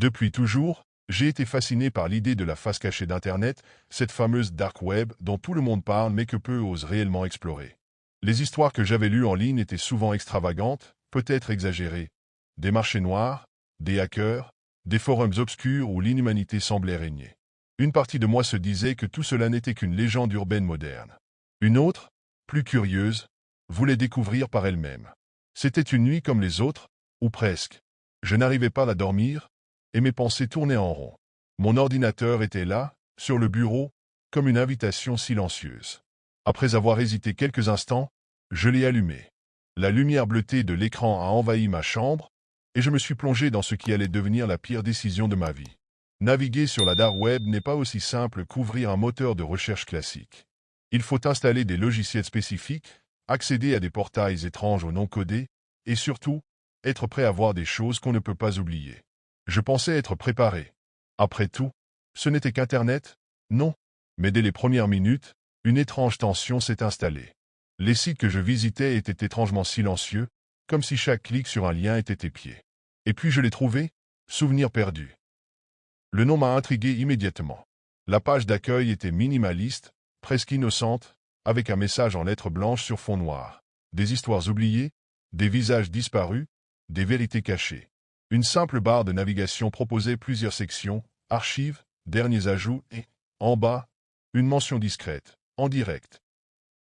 Depuis toujours, j'ai été fasciné par l'idée de la face cachée d'Internet, cette fameuse dark web dont tout le monde parle mais que peu osent réellement explorer. Les histoires que j'avais lues en ligne étaient souvent extravagantes, peut-être exagérées. Des marchés noirs, des hackers, des forums obscurs où l'inhumanité semblait régner. Une partie de moi se disait que tout cela n'était qu'une légende urbaine moderne. Une autre, plus curieuse, voulait découvrir par elle-même. C'était une nuit comme les autres, ou presque. Je n'arrivais pas à dormir, et mes pensées tournaient en rond. Mon ordinateur était là, sur le bureau, comme une invitation silencieuse. Après avoir hésité quelques instants, je l'ai allumé. La lumière bleutée de l'écran a envahi ma chambre, et je me suis plongé dans ce qui allait devenir la pire décision de ma vie. Naviguer sur la dark web n'est pas aussi simple qu'ouvrir un moteur de recherche classique. Il faut installer des logiciels spécifiques, accéder à des portails étranges ou non codés, et surtout, être prêt à voir des choses qu'on ne peut pas oublier. Je pensais être préparé. Après tout, ce n'était qu'Internet, non, mais dès les premières minutes, une étrange tension s'est installée. Les sites que je visitais étaient étrangement silencieux, comme si chaque clic sur un lien était épié. Et puis je l'ai trouvé, souvenir perdu. Le nom m'a intrigué immédiatement. La page d'accueil était minimaliste, presque innocente, avec un message en lettres blanches sur fond noir. Des histoires oubliées, des visages disparus, des vérités cachées. Une simple barre de navigation proposait plusieurs sections, archives, derniers ajouts et, en bas, une mention discrète, en direct.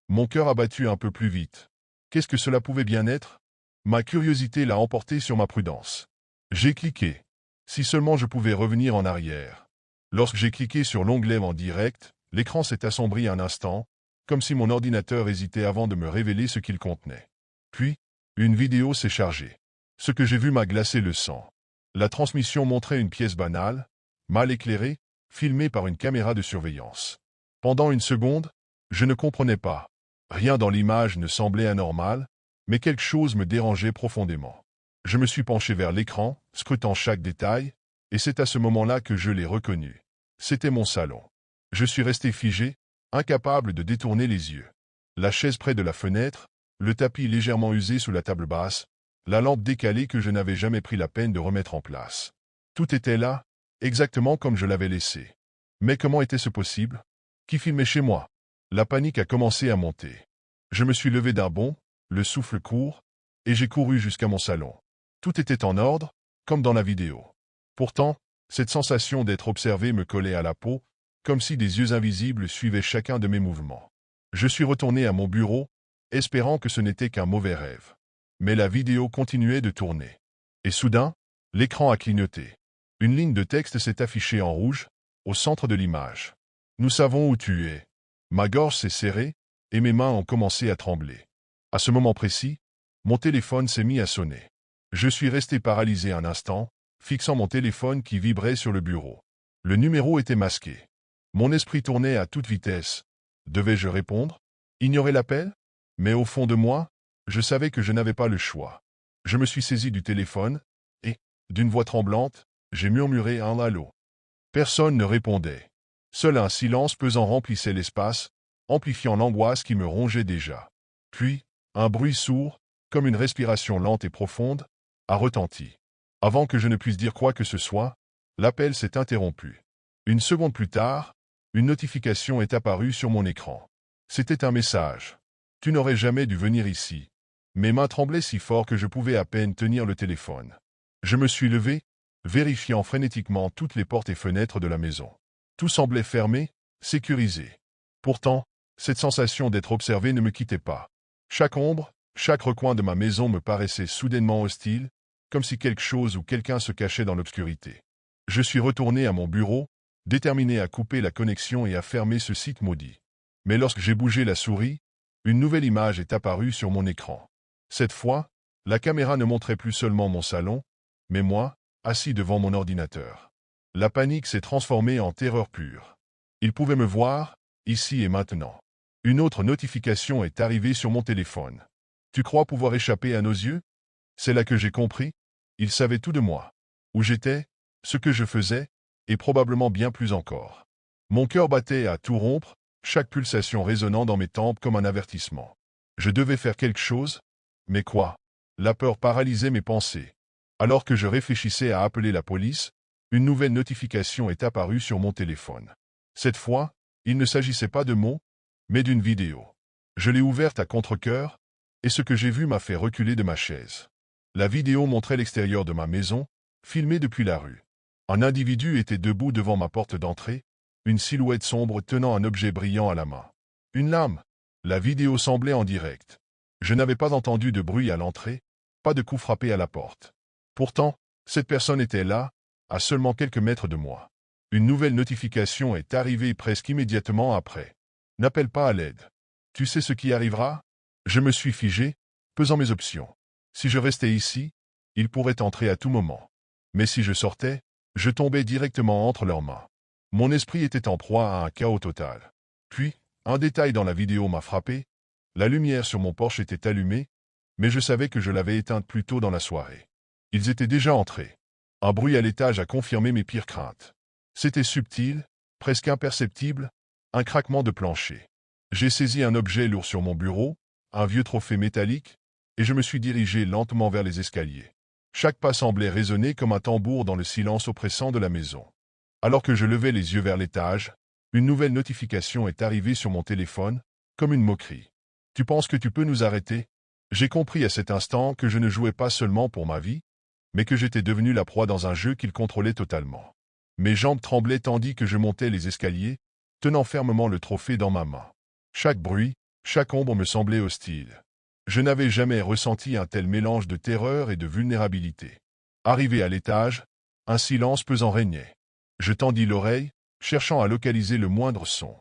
Mon cœur a battu un peu plus vite. Qu'est-ce que cela pouvait bien être? Ma curiosité l'a emporté sur ma prudence. J'ai cliqué. Si seulement je pouvais revenir en arrière. Lorsque j'ai cliqué sur l'onglet en direct, l'écran s'est assombri un instant, comme si mon ordinateur hésitait avant de me révéler ce qu'il contenait. Puis, une vidéo s'est chargée. Ce que j'ai vu m'a glacé le sang. La transmission montrait une pièce banale, mal éclairée, filmée par une caméra de surveillance. Pendant une seconde, je ne comprenais pas. Rien dans l'image ne semblait anormal, mais quelque chose me dérangeait profondément. Je me suis penché vers l'écran, scrutant chaque détail, et c'est à ce moment-là que je l'ai reconnu. C'était mon salon. Je suis resté figé, incapable de détourner les yeux. La chaise près de la fenêtre, le tapis légèrement usé sous la table basse, la lampe décalée que je n'avais jamais pris la peine de remettre en place. Tout était là, exactement comme je l'avais laissé. Mais comment était-ce possible? Qui filmait chez moi? La panique a commencé à monter. Je me suis levé d'un bond, le souffle court, et j'ai couru jusqu'à mon salon. Tout était en ordre, comme dans la vidéo. Pourtant, cette sensation d'être observé me collait à la peau, comme si des yeux invisibles suivaient chacun de mes mouvements. Je suis retourné à mon bureau, espérant que ce n'était qu'un mauvais rêve. Mais la vidéo continuait de tourner. Et soudain, l'écran a clignoté. Une ligne de texte s'est affichée en rouge, au centre de l'image. Nous savons où tu es. Ma gorge s'est serrée, et mes mains ont commencé à trembler. À ce moment précis, mon téléphone s'est mis à sonner. Je suis resté paralysé un instant, fixant mon téléphone qui vibrait sur le bureau. Le numéro était masqué. Mon esprit tournait à toute vitesse. Devais-je répondre? Ignorer l'appel? Mais au fond de moi, je savais que je n'avais pas le choix. Je me suis saisi du téléphone, et, d'une voix tremblante, j'ai murmuré un allô. Personne ne répondait. Seul un silence pesant remplissait l'espace, amplifiant l'angoisse qui me rongeait déjà. Puis, un bruit sourd, comme une respiration lente et profonde, a retenti. Avant que je ne puisse dire quoi que ce soit, l'appel s'est interrompu. Une seconde plus tard, une notification est apparue sur mon écran. C'était un message. Tu n'aurais jamais dû venir ici. Mes mains tremblaient si fort que je pouvais à peine tenir le téléphone. Je me suis levé, vérifiant frénétiquement toutes les portes et fenêtres de la maison. Tout semblait fermé, sécurisé. Pourtant, cette sensation d'être observé ne me quittait pas. Chaque ombre, chaque recoin de ma maison me paraissait soudainement hostile, comme si quelque chose ou quelqu'un se cachait dans l'obscurité. Je suis retourné à mon bureau, déterminé à couper la connexion et à fermer ce site maudit. Mais lorsque j'ai bougé la souris, une nouvelle image est apparue sur mon écran. Cette fois, la caméra ne montrait plus seulement mon salon, mais moi, assis devant mon ordinateur. La panique s'est transformée en terreur pure. Il pouvait me voir, ici et maintenant. Une autre notification est arrivée sur mon téléphone. Tu crois pouvoir échapper à nos yeux? C'est là que j'ai compris. Il savait tout de moi. Où j'étais, ce que je faisais, et probablement bien plus encore. Mon cœur battait à tout rompre, chaque pulsation résonnant dans mes tempes comme un avertissement. Je devais faire quelque chose, mais quoi? La peur paralysait mes pensées. Alors que je réfléchissais à appeler la police, une nouvelle notification est apparue sur mon téléphone. Cette fois, il ne s'agissait pas de mots, mais d'une vidéo. Je l'ai ouverte à contre-cœur, et ce que j'ai vu m'a fait reculer de ma chaise. La vidéo montrait l'extérieur de ma maison, filmée depuis la rue. Un individu était debout devant ma porte d'entrée, une silhouette sombre tenant un objet brillant à la main. Une lame. La vidéo semblait en direct. Je n'avais pas entendu de bruit à l'entrée, pas de coup frappé à la porte. Pourtant, cette personne était là, à seulement quelques mètres de moi. Une nouvelle notification est arrivée presque immédiatement après. N'appelle pas à l'aide. Tu sais ce qui arrivera? Je me suis figé, pesant mes options. Si je restais ici, ils pourraient entrer à tout moment. Mais si je sortais, je tombais directement entre leurs mains. Mon esprit était en proie à un chaos total. Puis, un détail dans la vidéo m'a frappé. La lumière sur mon porche était allumée, mais je savais que je l'avais éteinte plus tôt dans la soirée. Ils étaient déjà entrés. Un bruit à l'étage a confirmé mes pires craintes. C'était subtil, presque imperceptible, un craquement de plancher. J'ai saisi un objet lourd sur mon bureau, un vieux trophée métallique, et je me suis dirigé lentement vers les escaliers. Chaque pas semblait résonner comme un tambour dans le silence oppressant de la maison. Alors que je levais les yeux vers l'étage, une nouvelle notification est arrivée sur mon téléphone, comme une moquerie. « Tu penses que tu peux nous arrêter ?» J'ai compris à cet instant que je ne jouais pas seulement pour ma vie, mais que j'étais devenu la proie dans un jeu qu'il contrôlait totalement. Mes jambes tremblaient tandis que je montais les escaliers, tenant fermement le trophée dans ma main. Chaque bruit, chaque ombre me semblait hostile. Je n'avais jamais ressenti un tel mélange de terreur et de vulnérabilité. Arrivé à l'étage, un silence pesant régnait. Je tendis l'oreille, cherchant à localiser le moindre son.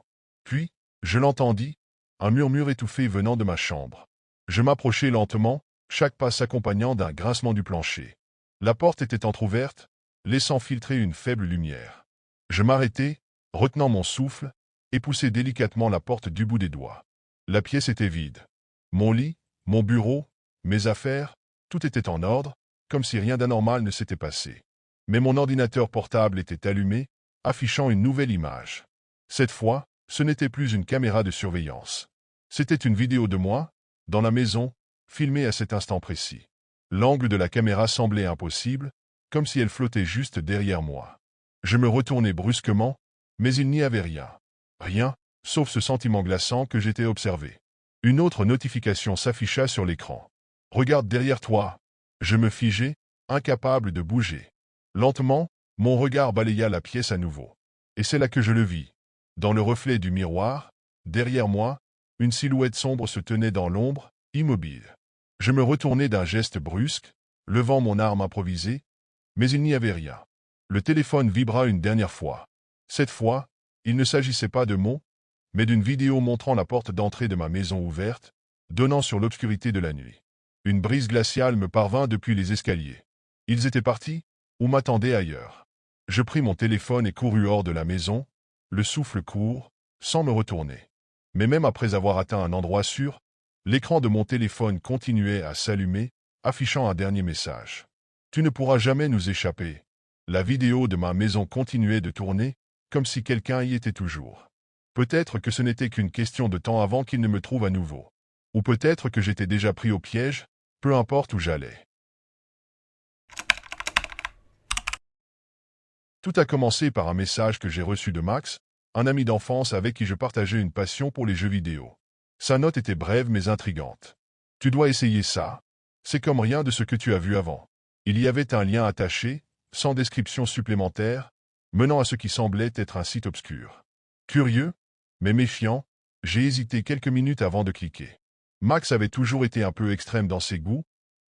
Puis, je l'entendis, un murmure étouffé venant de ma chambre. Je m'approchai lentement, chaque pas s'accompagnant d'un grincement du plancher. La porte était entr'ouverte, laissant filtrer une faible lumière. Je m'arrêtai, retenant mon souffle, et poussai délicatement la porte du bout des doigts. La pièce était vide. Mon lit, mon bureau, mes affaires, tout était en ordre, comme si rien d'anormal ne s'était passé. Mais mon ordinateur portable était allumé, affichant une nouvelle image. Cette fois, ce n'était plus une caméra de surveillance. C'était une vidéo de moi, dans la maison, filmée à cet instant précis. L'angle de la caméra semblait impossible, comme si elle flottait juste derrière moi. Je me retournai brusquement, mais il n'y avait rien. Rien, sauf ce sentiment glaçant que j'étais observé. Une autre notification s'afficha sur l'écran. « Regarde derrière toi !» Je me figeai, incapable de bouger. Lentement, mon regard balaya la pièce à nouveau. Et c'est là que je le vis. Dans le reflet du miroir, derrière moi, une silhouette sombre se tenait dans l'ombre, immobile. Je me retournai d'un geste brusque, levant mon arme improvisée, mais il n'y avait rien. Le téléphone vibra une dernière fois. Cette fois, il ne s'agissait pas de mots, mais d'une vidéo montrant la porte d'entrée de ma maison ouverte, donnant sur l'obscurité de la nuit. Une brise glaciale me parvint depuis les escaliers. Ils étaient partis, ou m'attendaient ailleurs. Je pris mon téléphone et courus hors de la maison, le souffle court, sans me retourner. Mais même après avoir atteint un endroit sûr, l'écran de mon téléphone continuait à s'allumer, affichant un dernier message. « Tu ne pourras jamais nous échapper. » La vidéo de ma maison continuait de tourner, comme si quelqu'un y était toujours. Peut-être que ce n'était qu'une question de temps avant qu'il ne me trouve à nouveau. Ou peut-être que j'étais déjà pris au piège, peu importe où j'allais. Tout a commencé par un message que j'ai reçu de Max, un ami d'enfance avec qui je partageais une passion pour les jeux vidéo. Sa note était brève mais intrigante. « Tu dois essayer ça. C'est comme rien de ce que tu as vu avant. » Il y avait un lien attaché, sans description supplémentaire, menant à ce qui semblait être un site obscur. Curieux, mais méfiant, j'ai hésité quelques minutes avant de cliquer. Max avait toujours été un peu extrême dans ses goûts,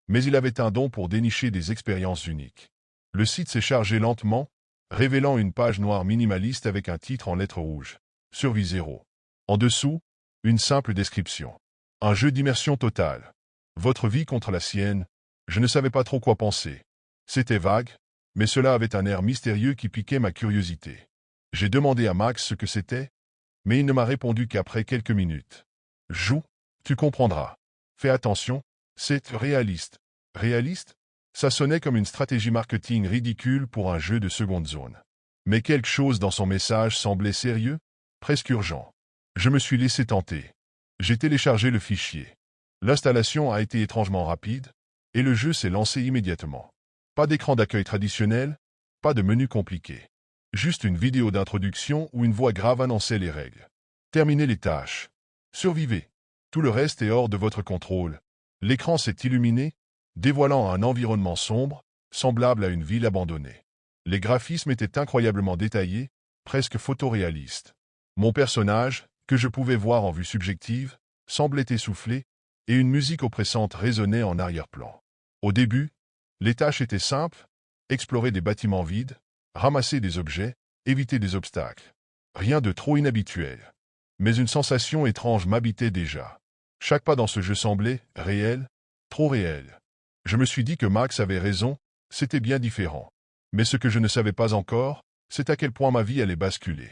mais il avait un don pour dénicher des expériences uniques. Le site s'est chargé lentement, révélant une page noire minimaliste avec un titre en lettres rouges. Survie 0. En dessous, une simple description. Un jeu d'immersion totale. Votre vie contre la sienne. Je ne savais pas trop quoi penser. C'était vague, mais cela avait un air mystérieux qui piquait ma curiosité. J'ai demandé à Max ce que c'était, mais il ne m'a répondu qu'après quelques minutes. Joue, tu comprendras. Fais attention, c'est réaliste. Réaliste? Ça sonnait comme une stratégie marketing ridicule pour un jeu de seconde zone. Mais quelque chose dans son message semblait sérieux, presque urgent. Je me suis laissé tenter. J'ai téléchargé le fichier. L'installation a été étrangement rapide, et le jeu s'est lancé immédiatement. Pas d'écran d'accueil traditionnel, Pas de menu compliqué. Juste une vidéo d'introduction où une voix grave annonçait les règles. Terminez les tâches. Survivez. Tout le reste est hors de votre contrôle. L'écran s'est illuminé, dévoilant un environnement sombre, semblable à une ville abandonnée. Les graphismes étaient incroyablement détaillés, presque photoréalistes. Mon personnage, que je pouvais voir en vue subjective, semblait essoufflé, et une musique oppressante résonnait en arrière-plan. Au début, les tâches étaient simples, explorer des bâtiments vides, ramasser des objets, éviter des obstacles. Rien de trop inhabituel. Mais une sensation étrange m'habitait déjà. Chaque pas dans ce jeu semblait réel, trop réel. Je me suis dit que Max avait raison, c'était bien différent. Mais ce que je ne savais pas encore, c'est à quel point ma vie allait basculer.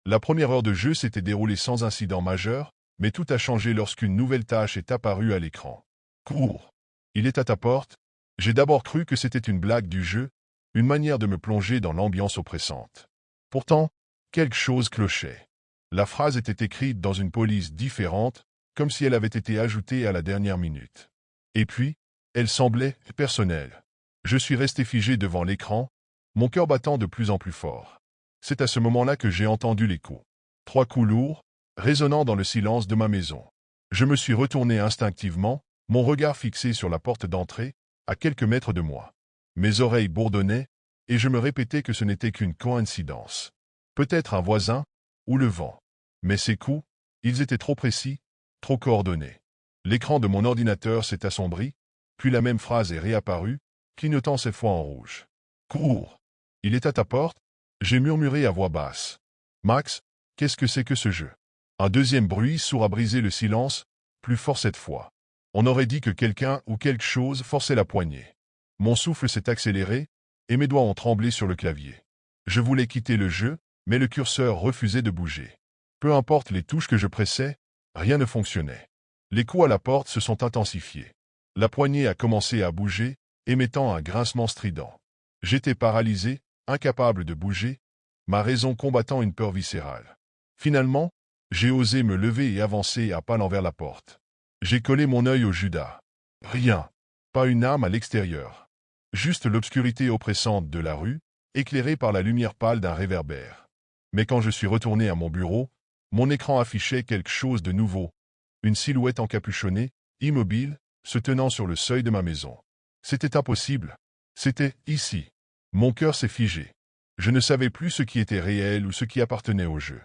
La première heure de jeu s'était déroulée sans incident majeur, mais tout a changé lorsqu'une nouvelle tâche est apparue à l'écran. Cours. Il est à ta porte. J'ai d'abord cru que c'était une blague du jeu, une manière de me plonger dans l'ambiance oppressante. Pourtant, quelque chose clochait. La phrase était écrite dans une police différente, comme si elle avait été ajoutée à la dernière minute. Et puis, elle semblait personnelle. Je suis resté figé devant l'écran, mon cœur battant de plus en plus fort. C'est à ce moment-là que j'ai entendu les coups. 3 coups lourds, résonnant dans le silence de ma maison. Je me suis retourné instinctivement, mon regard fixé sur la porte d'entrée, à quelques mètres de moi. Mes oreilles bourdonnaient, et je me répétais que ce n'était qu'une coïncidence. Peut-être un voisin, ou le vent. Mais ces coups, ils étaient trop précis, trop coordonnés. L'écran de mon ordinateur s'est assombri, puis la même phrase est réapparue, clignotant cette fois en rouge. Cours. Il est à ta porte? J'ai murmuré à voix basse. Max, qu'est-ce que c'est que ce jeu? Un deuxième bruit sourd a brisé le silence, plus fort cette fois. On aurait dit que quelqu'un ou quelque chose forçait la poignée. Mon souffle s'est accéléré, et mes doigts ont tremblé sur le clavier. Je voulais quitter le jeu, mais le curseur refusait de bouger. Peu importe les touches que je pressais, rien ne fonctionnait. Les coups à la porte se sont intensifiés. La poignée a commencé à bouger, émettant un grincement strident. J'étais paralysé, incapable de bouger, ma raison combattant une peur viscérale. Finalement, j'ai osé me lever et avancer à pas l'envers la porte. J'ai collé mon œil au Judas. Rien. Pas une âme à l'extérieur. Juste l'obscurité oppressante de la rue, éclairée par la lumière pâle d'un réverbère. Mais quand je suis retourné à mon bureau, mon écran affichait quelque chose de nouveau. Une silhouette encapuchonnée, immobile, se tenant sur le seuil de ma maison. C'était impossible. C'était ici. Mon cœur s'est figé. Je ne savais plus ce qui était réel ou ce qui appartenait au jeu.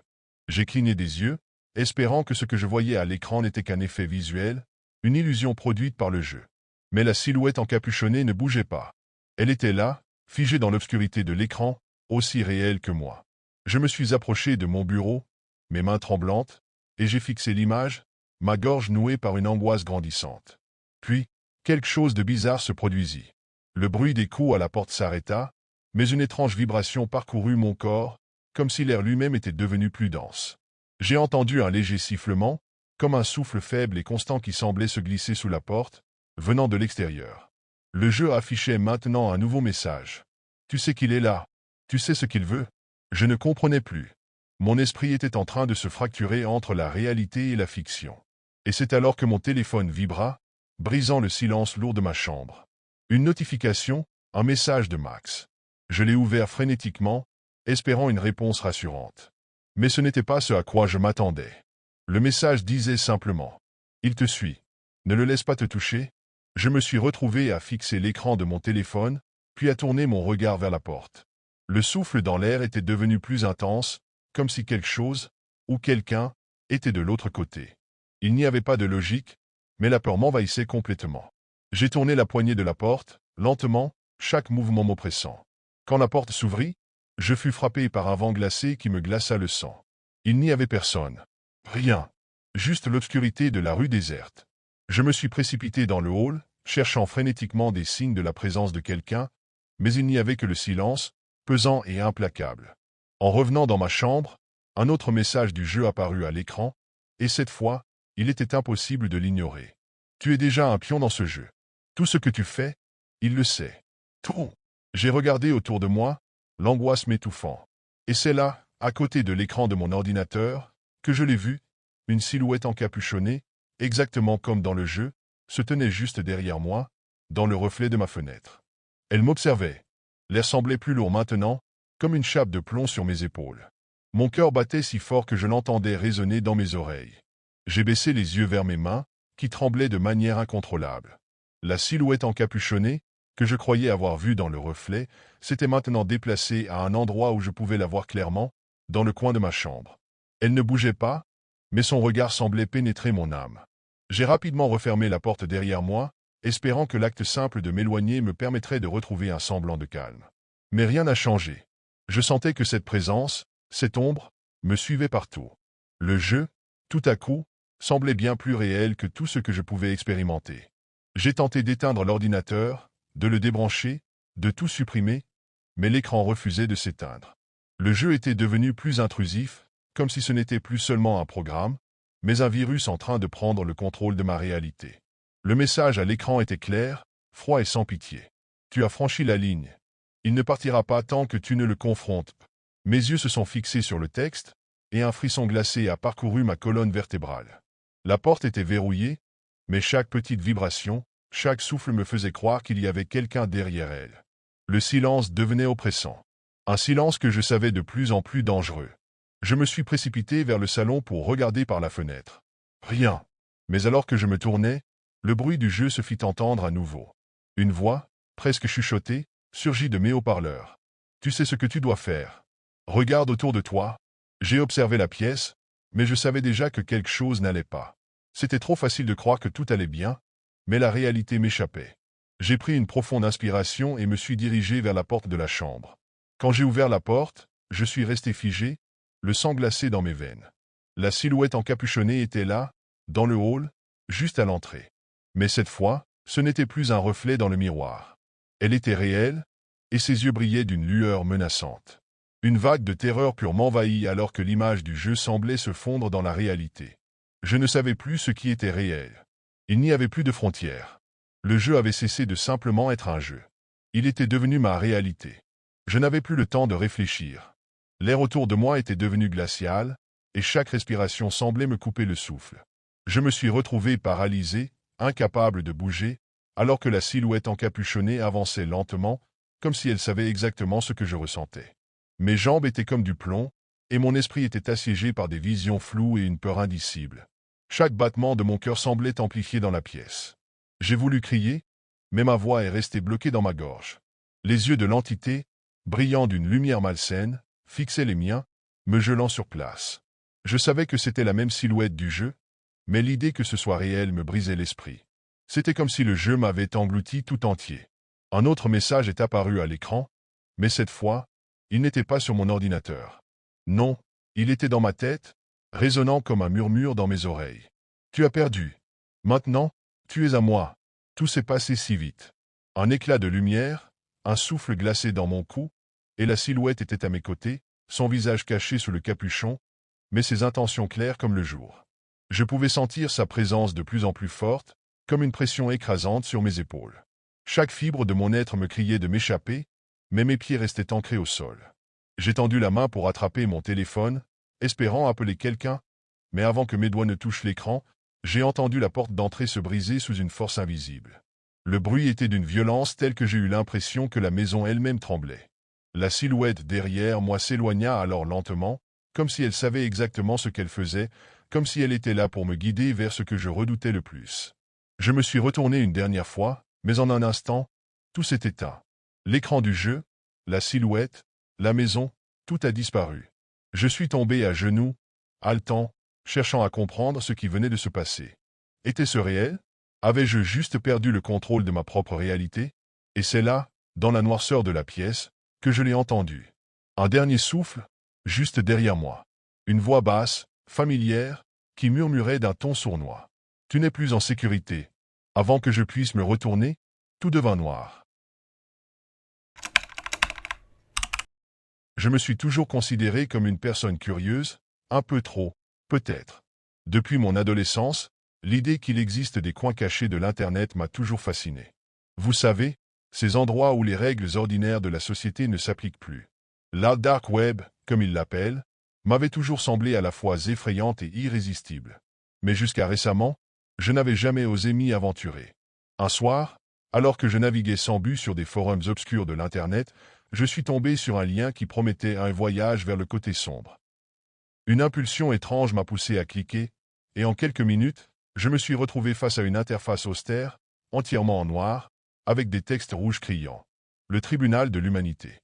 J'ai cligné des yeux, espérant que ce que je voyais à l'écran n'était qu'un effet visuel, une illusion produite par le jeu. Mais la silhouette encapuchonnée ne bougeait pas. Elle était là, figée dans l'obscurité de l'écran, aussi réelle que moi. Je me suis approché de mon bureau, mes mains tremblantes, et j'ai fixé l'image, ma gorge nouée par une angoisse grandissante. Puis, quelque chose de bizarre se produisit. Le bruit des coups à la porte s'arrêta, mais une étrange vibration parcourut mon corps, comme si l'air lui-même était devenu plus dense. J'ai entendu un léger sifflement, comme un souffle faible et constant qui semblait se glisser sous la porte, venant de l'extérieur. Le jeu affichait maintenant un nouveau message. Tu sais qu'il est là. Tu sais ce qu'il veut. Je ne comprenais plus. Mon esprit était en train de se fracturer entre la réalité et la fiction. Et c'est alors que mon téléphone vibra, brisant le silence lourd de ma chambre. Une notification, un message de Max. Je l'ai ouvert frénétiquement, espérant une réponse rassurante. Mais ce n'était pas ce à quoi je m'attendais. Le message disait simplement « Il te suit. Ne le laisse pas te toucher ». Je me suis retrouvé à fixer l'écran de mon téléphone, puis à tourner mon regard vers la porte. Le souffle dans l'air était devenu plus intense, comme si quelque chose, ou quelqu'un, était de l'autre côté. Il n'y avait pas de logique, mais la peur m'envahissait complètement. J'ai tourné la poignée de la porte, lentement, chaque mouvement m'oppressant. Quand la porte s'ouvrit, je fus frappé par un vent glacé qui me glaça le sang. Il n'y avait personne. Rien. Juste l'obscurité de la rue déserte. Je me suis précipité dans le hall, cherchant frénétiquement des signes de la présence de quelqu'un, mais il n'y avait que le silence, pesant et implacable. En revenant dans ma chambre, un autre message du jeu apparut à l'écran, et cette fois, il était impossible de l'ignorer. Tu es déjà un pion dans ce jeu. Tout ce que tu fais, il le sait. Tout. J'ai regardé autour de moi, l'angoisse m'étouffant. Et c'est là, à côté de l'écran de mon ordinateur, que je l'ai vu, une silhouette encapuchonnée, exactement comme dans le jeu, se tenait juste derrière moi, dans le reflet de ma fenêtre. Elle m'observait. L'air semblait plus lourd maintenant, comme une chape de plomb sur mes épaules. Mon cœur battait si fort que je l'entendais résonner dans mes oreilles. J'ai baissé les yeux vers mes mains, qui tremblaient de manière incontrôlable. La silhouette encapuchonnée, que je croyais avoir vue dans le reflet, s'était maintenant déplacée à un endroit où je pouvais la voir clairement, dans le coin de ma chambre. Elle ne bougeait pas, mais son regard semblait pénétrer mon âme. J'ai rapidement refermé la porte derrière moi, espérant que l'acte simple de m'éloigner me permettrait de retrouver un semblant de calme. Mais rien n'a changé. Je sentais que cette présence, cette ombre, me suivait partout. Le jeu, tout à coup, semblait bien plus réel que tout ce que je pouvais expérimenter. J'ai tenté d'éteindre l'ordinateur, de le débrancher, de tout supprimer, mais l'écran refusait de s'éteindre. Le jeu était devenu plus intrusif, comme si ce n'était plus seulement un programme, mais un virus en train de prendre le contrôle de ma réalité. Le message à l'écran était clair, froid et sans pitié. Tu as franchi la ligne. Il ne partira pas tant que tu ne le confrontes. Mes yeux se sont fixés sur le texte, et un frisson glacé a parcouru ma colonne vertébrale. La porte était verrouillée, mais chaque petite vibration, chaque souffle me faisait croire qu'il y avait quelqu'un derrière elle. Le silence devenait oppressant. Un silence que je savais de plus en plus dangereux. Je me suis précipité vers le salon pour regarder par la fenêtre. Rien. Mais alors que je me tournais, le bruit du jeu se fit entendre à nouveau. Une voix, presque chuchotée, surgit de mes haut-parleurs. Tu sais ce que tu dois faire. Regarde autour de toi. J'ai observé la pièce, mais je savais déjà que quelque chose n'allait pas. C'était trop facile de croire que tout allait bien, mais la réalité m'échappait. J'ai pris une profonde inspiration et me suis dirigé vers la porte de la chambre. Quand j'ai ouvert la porte, je suis resté figé, le sang glacé dans mes veines. La silhouette encapuchonnée était là, dans le hall, juste à l'entrée. Mais cette fois, ce n'était plus un reflet dans le miroir. Elle était réelle, et ses yeux brillaient d'une lueur menaçante. Une vague de terreur pure m'envahit alors que l'image du jeu semblait se fondre dans la réalité. Je ne savais plus ce qui était réel. Il n'y avait plus de frontières. Le jeu avait cessé de simplement être un jeu. Il était devenu ma réalité. Je n'avais plus le temps de réfléchir. L'air autour de moi était devenu glacial, et chaque respiration semblait me couper le souffle. Je me suis retrouvé paralysé, incapable de bouger, alors que la silhouette encapuchonnée avançait lentement, comme si elle savait exactement ce que je ressentais. Mes jambes étaient comme du plomb, et mon esprit était assiégé par des visions floues et une peur indicible. Chaque battement de mon cœur semblait amplifié dans la pièce. J'ai voulu crier, mais ma voix est restée bloquée dans ma gorge. Les yeux de l'entité, brillant d'une lumière malsaine, fixaient les miens, me gelant sur place. Je savais que c'était la même silhouette du jeu, mais l'idée que ce soit réel me brisait l'esprit. C'était comme si le jeu m'avait englouti tout entier. Un autre message est apparu à l'écran, mais cette fois, il n'était pas sur mon ordinateur. Non, il était dans ma tête, résonnant comme un murmure dans mes oreilles. Tu as perdu. Maintenant, tu es à moi. Tout s'est passé si vite. Un éclat de lumière, un souffle glacé dans mon cou, et la silhouette était à mes côtés, son visage caché sous le capuchon, mais ses intentions claires comme le jour. Je pouvais sentir sa présence de plus en plus forte, comme une pression écrasante sur mes épaules. Chaque fibre de mon être me criait de m'échapper, mais mes pieds restaient ancrés au sol. J'ai tendu la main pour attraper mon téléphone, espérant appeler quelqu'un, mais avant que mes doigts ne touchent l'écran, j'ai entendu la porte d'entrée se briser sous une force invisible. Le bruit était d'une violence telle que j'ai eu l'impression que la maison elle-même tremblait. La silhouette derrière moi s'éloigna alors lentement, comme si elle savait exactement ce qu'elle faisait, comme si elle était là pour me guider vers ce que je redoutais le plus. Je me suis retourné une dernière fois, mais en un instant, tout s'est éteint. L'écran du jeu, la silhouette, la maison, tout a disparu. Je suis tombé à genoux, haletant, cherchant à comprendre ce qui venait de se passer. Était-ce réel? Avais-je juste perdu le contrôle de ma propre réalité? Et c'est là, dans la noirceur de la pièce, que je l'ai entendu. Un dernier souffle, juste derrière moi. Une voix basse, familière, qui murmurait d'un ton sournois. Tu n'es plus en sécurité. Avant que je puisse me retourner, tout devint noir. Je me suis toujours considéré comme une personne curieuse, un peu trop, peut-être. Depuis mon adolescence, l'idée qu'il existe des coins cachés de l'Internet m'a toujours fasciné. Vous savez, ces endroits où les règles ordinaires de la société ne s'appliquent plus. La dark web, comme ils l'appellent, m'avait toujours semblé à la fois effrayante et irrésistible. Mais jusqu'à récemment, je n'avais jamais osé m'y aventurer. Un soir, alors que je naviguais sans but sur des forums obscurs de l'Internet, je suis tombé sur un lien qui promettait un voyage vers le côté sombre. Une impulsion étrange m'a poussé à cliquer, et en quelques minutes, je me suis retrouvé face à une interface austère, entièrement en noir, avec des textes rouges criants. Le tribunal de l'humanité.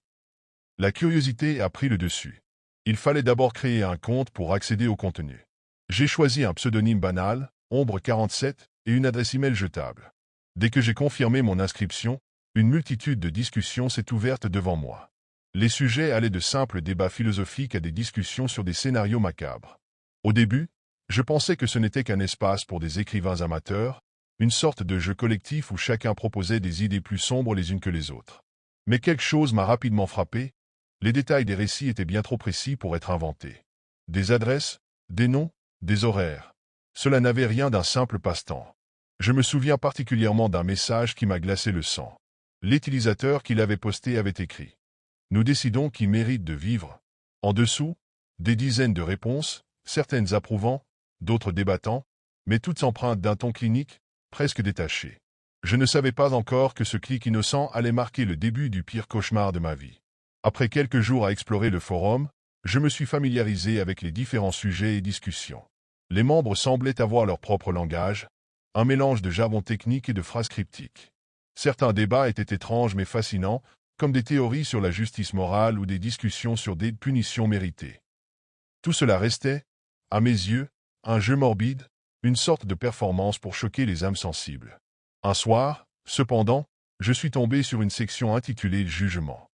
La curiosité a pris le dessus. Il fallait d'abord créer un compte pour accéder au contenu. J'ai choisi un pseudonyme banal, Ombre 47, et une adresse email jetable. Dès que j'ai confirmé mon inscription, une multitude de discussions s'est ouverte devant moi. Les sujets allaient de simples débats philosophiques à des discussions sur des scénarios macabres. Au début, je pensais que ce n'était qu'un espace pour des écrivains amateurs, une sorte de jeu collectif où chacun proposait des idées plus sombres les unes que les autres. Mais quelque chose m'a rapidement frappé, les détails des récits étaient bien trop précis pour être inventés. Des adresses, des noms, des horaires. Cela n'avait rien d'un simple passe-temps. Je me souviens particulièrement d'un message qui m'a glacé le sang. L'utilisateur qui l'avait posté avait écrit « Nous décidons qui mérite de vivre ». En dessous, des dizaines de réponses, certaines approuvant, d'autres débattant, mais toutes empreintes d'un ton clinique, presque détaché. Je ne savais pas encore que ce clic innocent allait marquer le début du pire cauchemar de ma vie. Après quelques jours à explorer le forum, je me suis familiarisé avec les différents sujets et discussions. Les membres semblaient avoir leur propre langage, un mélange de jargon technique et de phrases cryptiques. Certains débats étaient étranges mais fascinants, comme des théories sur la justice morale ou des discussions sur des punitions méritées. Tout cela restait, à mes yeux, un jeu morbide, une sorte de performance pour choquer les âmes sensibles. Un soir, cependant, je suis tombé sur une section intitulée « Jugement ».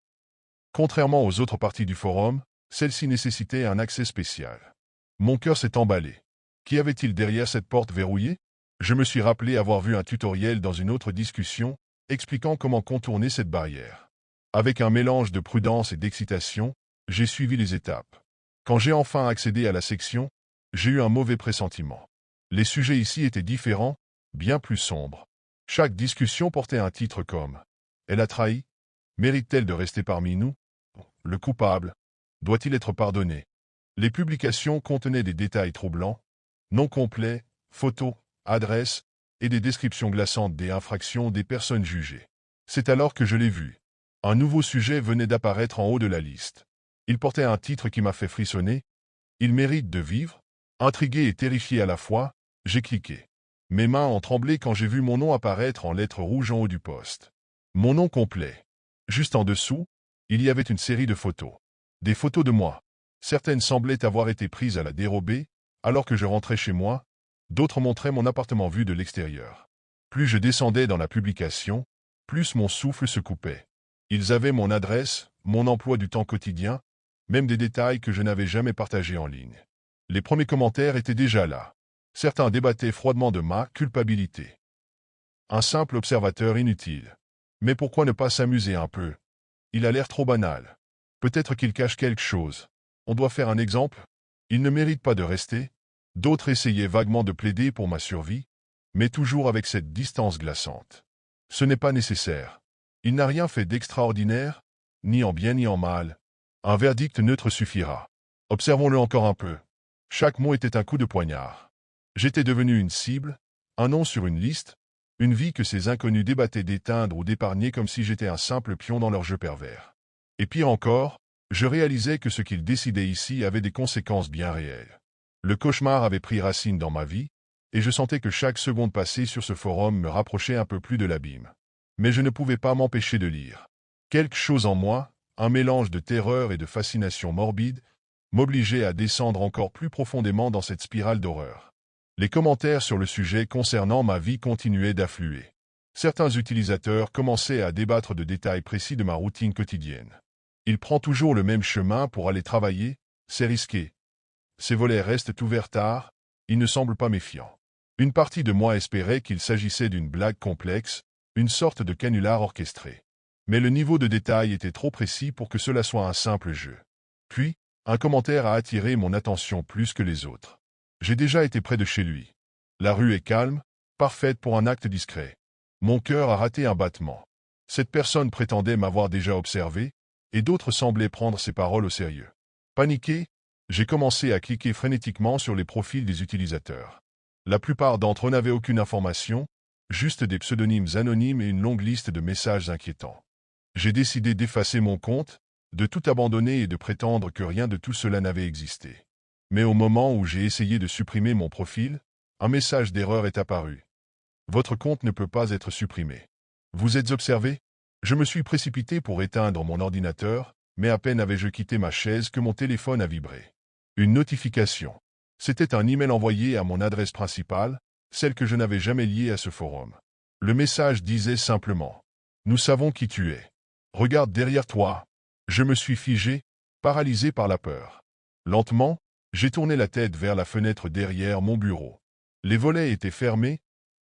Contrairement aux autres parties du forum, celle-ci nécessitait un accès spécial. Mon cœur s'est emballé. Qu'y avait-il derrière cette porte verrouillée? Je me suis rappelé avoir vu un tutoriel dans une autre discussion, expliquant comment contourner cette barrière. Avec un mélange de prudence et d'excitation, j'ai suivi les étapes. Quand j'ai enfin accédé à la section, j'ai eu un mauvais pressentiment. Les sujets ici étaient différents, bien plus sombres. Chaque discussion portait un titre comme « Elle a trahi? Mérite-t-elle de rester parmi nous? Le coupable? Doit-il être pardonné ?» Les publications contenaient des détails troublants, noms complets, photos, adresses, et des descriptions glaçantes des infractions des personnes jugées. C'est alors que je l'ai vu. Un nouveau sujet venait d'apparaître en haut de la liste. Il portait un titre qui m'a fait frissonner. « Il mérite de vivre ?» Intrigué et terrifié à la fois, j'ai cliqué. Mes mains ont tremblé quand j'ai vu mon nom apparaître en lettres rouges en haut du poste. Mon nom complet. Juste en dessous, il y avait une série de photos. Des photos de moi. Certaines semblaient avoir été prises à la dérobée, alors que je rentrais chez moi. D'autres montraient mon appartement vu de l'extérieur. Plus je descendais dans la publication, plus mon souffle se coupait. Ils avaient mon adresse, mon emploi du temps quotidien, même des détails que je n'avais jamais partagés en ligne. Les premiers commentaires étaient déjà là. Certains débattaient froidement de ma culpabilité. Un simple observateur inutile. Mais pourquoi ne pas s'amuser un peu? Il a l'air trop banal. Peut-être qu'il cache quelque chose. On doit faire un exemple. Il ne mérite pas de rester. D'autres essayaient vaguement de plaider pour ma survie, mais toujours avec cette distance glaçante. Ce n'est pas nécessaire. Il n'a rien fait d'extraordinaire, ni en bien ni en mal. Un verdict neutre suffira. Observons-le encore un peu. Chaque mot était un coup de poignard. J'étais devenu une cible, un nom sur une liste, une vie que ces inconnus débattaient d'éteindre ou d'épargner comme si j'étais un simple pion dans leur jeu pervers. Et pire encore, je réalisais que ce qu'ils décidaient ici avait des conséquences bien réelles. Le cauchemar avait pris racine dans ma vie, et je sentais que chaque seconde passée sur ce forum me rapprochait un peu plus de l'abîme. Mais je ne pouvais pas m'empêcher de lire. Quelque chose en moi, un mélange de terreur et de fascination morbide, m'obligeait à descendre encore plus profondément dans cette spirale d'horreur. Les commentaires sur le sujet concernant ma vie continuaient d'affluer. Certains utilisateurs commençaient à débattre de détails précis de ma routine quotidienne. Il prend toujours le même chemin pour aller travailler, c'est risqué. Ses volets restent ouverts tard, il ne semble pas méfiant. Une partie de moi espérait qu'il s'agissait d'une blague complexe, une sorte de canular orchestré. Mais le niveau de détail était trop précis pour que cela soit un simple jeu. Puis, un commentaire a attiré mon attention plus que les autres. J'ai déjà été près de chez lui. La rue est calme, parfaite pour un acte discret. Mon cœur a raté un battement. Cette personne prétendait m'avoir déjà observé, et d'autres semblaient prendre ses paroles au sérieux. Paniqué, j'ai commencé à cliquer frénétiquement sur les profils des utilisateurs. La plupart d'entre eux n'avaient aucune information, juste des pseudonymes anonymes et une longue liste de messages inquiétants. J'ai décidé d'effacer mon compte, de tout abandonner et de prétendre que rien de tout cela n'avait existé. Mais au moment où j'ai essayé de supprimer mon profil, un message d'erreur est apparu. Votre compte ne peut pas être supprimé. Vous êtes observé? Je me suis précipité pour éteindre mon ordinateur, mais à peine avais-je quitté ma chaise que mon téléphone a vibré. Une notification. C'était un email envoyé à mon adresse principale, celle que je n'avais jamais liée à ce forum. Le message disait simplement « Nous savons qui tu es. Regarde derrière toi. » Je me suis figé, paralysé par la peur. Lentement, j'ai tourné la tête vers la fenêtre derrière mon bureau. Les volets étaient fermés,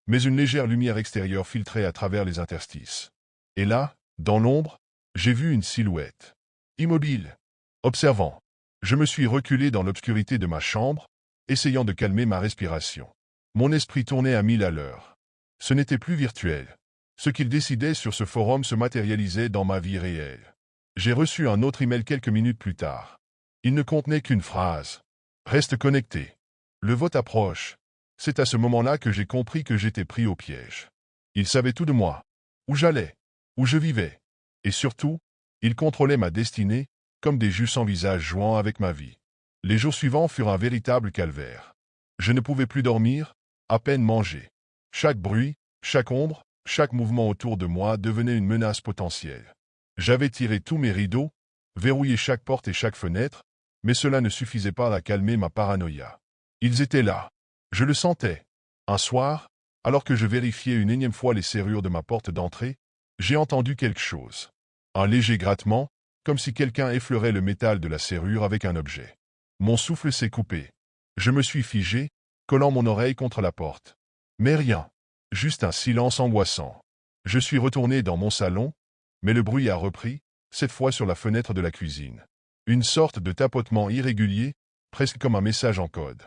mais une légère lumière extérieure filtrait à travers les interstices. Et là, dans l'ombre, j'ai vu une silhouette. Immobile. Observant. Je me suis reculé dans l'obscurité de ma chambre, essayant de calmer ma respiration. Mon esprit tournait à 1000 à l'heure. Ce n'était plus virtuel. Ce qu'il décidait sur ce forum se matérialisait dans ma vie réelle. J'ai reçu un autre email quelques minutes plus tard. Il ne contenait qu'une phrase. Reste connecté. Le vote approche. C'est à ce moment-là que j'ai compris que j'étais pris au piège. Il savait tout de moi. Où j'allais. Où je vivais. Et surtout, il contrôlait ma destinée, comme des jus sans visage jouant avec ma vie. Les jours suivants furent un véritable calvaire. Je ne pouvais plus dormir, à peine manger. Chaque bruit, chaque ombre, chaque mouvement autour de moi devenait une menace potentielle. J'avais tiré tous mes rideaux, verrouillé chaque porte et chaque fenêtre, mais cela ne suffisait pas à calmer ma paranoïa. Ils étaient là. Je le sentais. Un soir, alors que je vérifiais une énième fois les serrures de ma porte d'entrée, j'ai entendu quelque chose. Un léger grattement, comme si quelqu'un effleurait le métal de la serrure avec un objet. Mon souffle s'est coupé. Je me suis figé, collant mon oreille contre la porte. Mais rien. Juste un silence angoissant. Je suis retourné dans mon salon, mais le bruit a repris, cette fois sur la fenêtre de la cuisine. Une sorte de tapotement irrégulier, presque comme un message en code.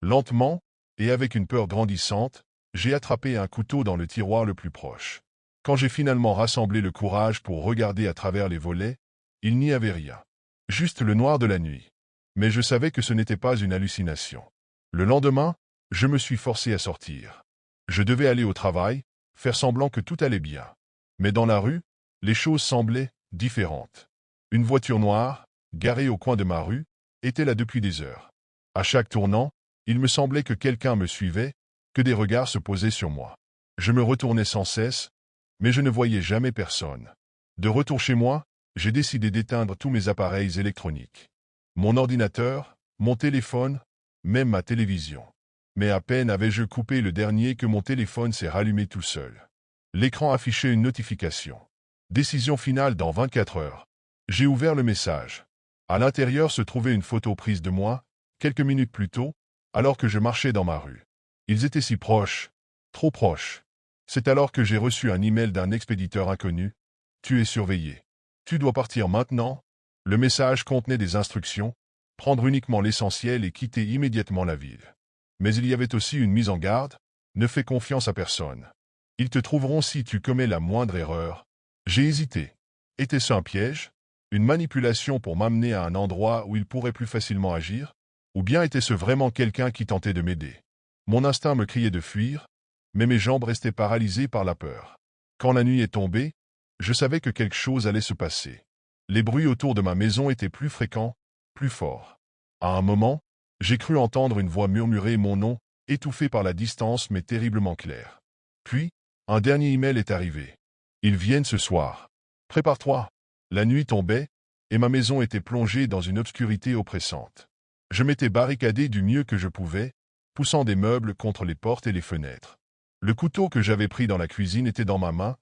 Lentement, et avec une peur grandissante, j'ai attrapé un couteau dans le tiroir le plus proche. Quand j'ai finalement rassemblé le courage pour regarder à travers les volets, il n'y avait rien. Juste le noir de la nuit. Mais je savais que ce n'était pas une hallucination. Le lendemain, je me suis forcé à sortir. Je devais aller au travail, faire semblant que tout allait bien. Mais dans la rue, les choses semblaient différentes. Une voiture noire, garée au coin de ma rue, était là depuis des heures. À chaque tournant, il me semblait que quelqu'un me suivait, que des regards se posaient sur moi. Je me retournais sans cesse, mais je ne voyais jamais personne. De retour chez moi, j'ai décidé d'éteindre tous mes appareils électroniques. Mon ordinateur, mon téléphone, même ma télévision. Mais à peine avais-je coupé le dernier que mon téléphone s'est rallumé tout seul. L'écran affichait une notification. Décision finale dans 24 heures. J'ai ouvert le message. À l'intérieur se trouvait une photo prise de moi, quelques minutes plus tôt, alors que je marchais dans ma rue. Ils étaient si proches, trop proches. C'est alors que j'ai reçu un email d'un expéditeur inconnu. Tu es surveillé. Tu dois partir maintenant. Le message contenait des instructions, prendre uniquement l'essentiel et quitter immédiatement la ville. Mais il y avait aussi une mise en garde, ne fais confiance à personne. Ils te trouveront si tu commets la moindre erreur. J'ai hésité. Était-ce un piège? Une manipulation pour m'amener à un endroit où il pourrait plus facilement agir? Ou bien était-ce vraiment quelqu'un qui tentait de m'aider? Mon instinct me criait de fuir, mais mes jambes restaient paralysées par la peur. Quand la nuit est tombée, je savais que quelque chose allait se passer. Les bruits autour de ma maison étaient plus fréquents, plus forts. À un moment, j'ai cru entendre une voix murmurer mon nom, étouffé par la distance mais terriblement clair. Puis, un dernier email est arrivé. Ils viennent ce soir. Prépare-toi. La nuit tombait, et ma maison était plongée dans une obscurité oppressante. Je m'étais barricadé du mieux que je pouvais, poussant des meubles contre les portes et les fenêtres. Le couteau que j'avais pris dans la cuisine était dans ma main,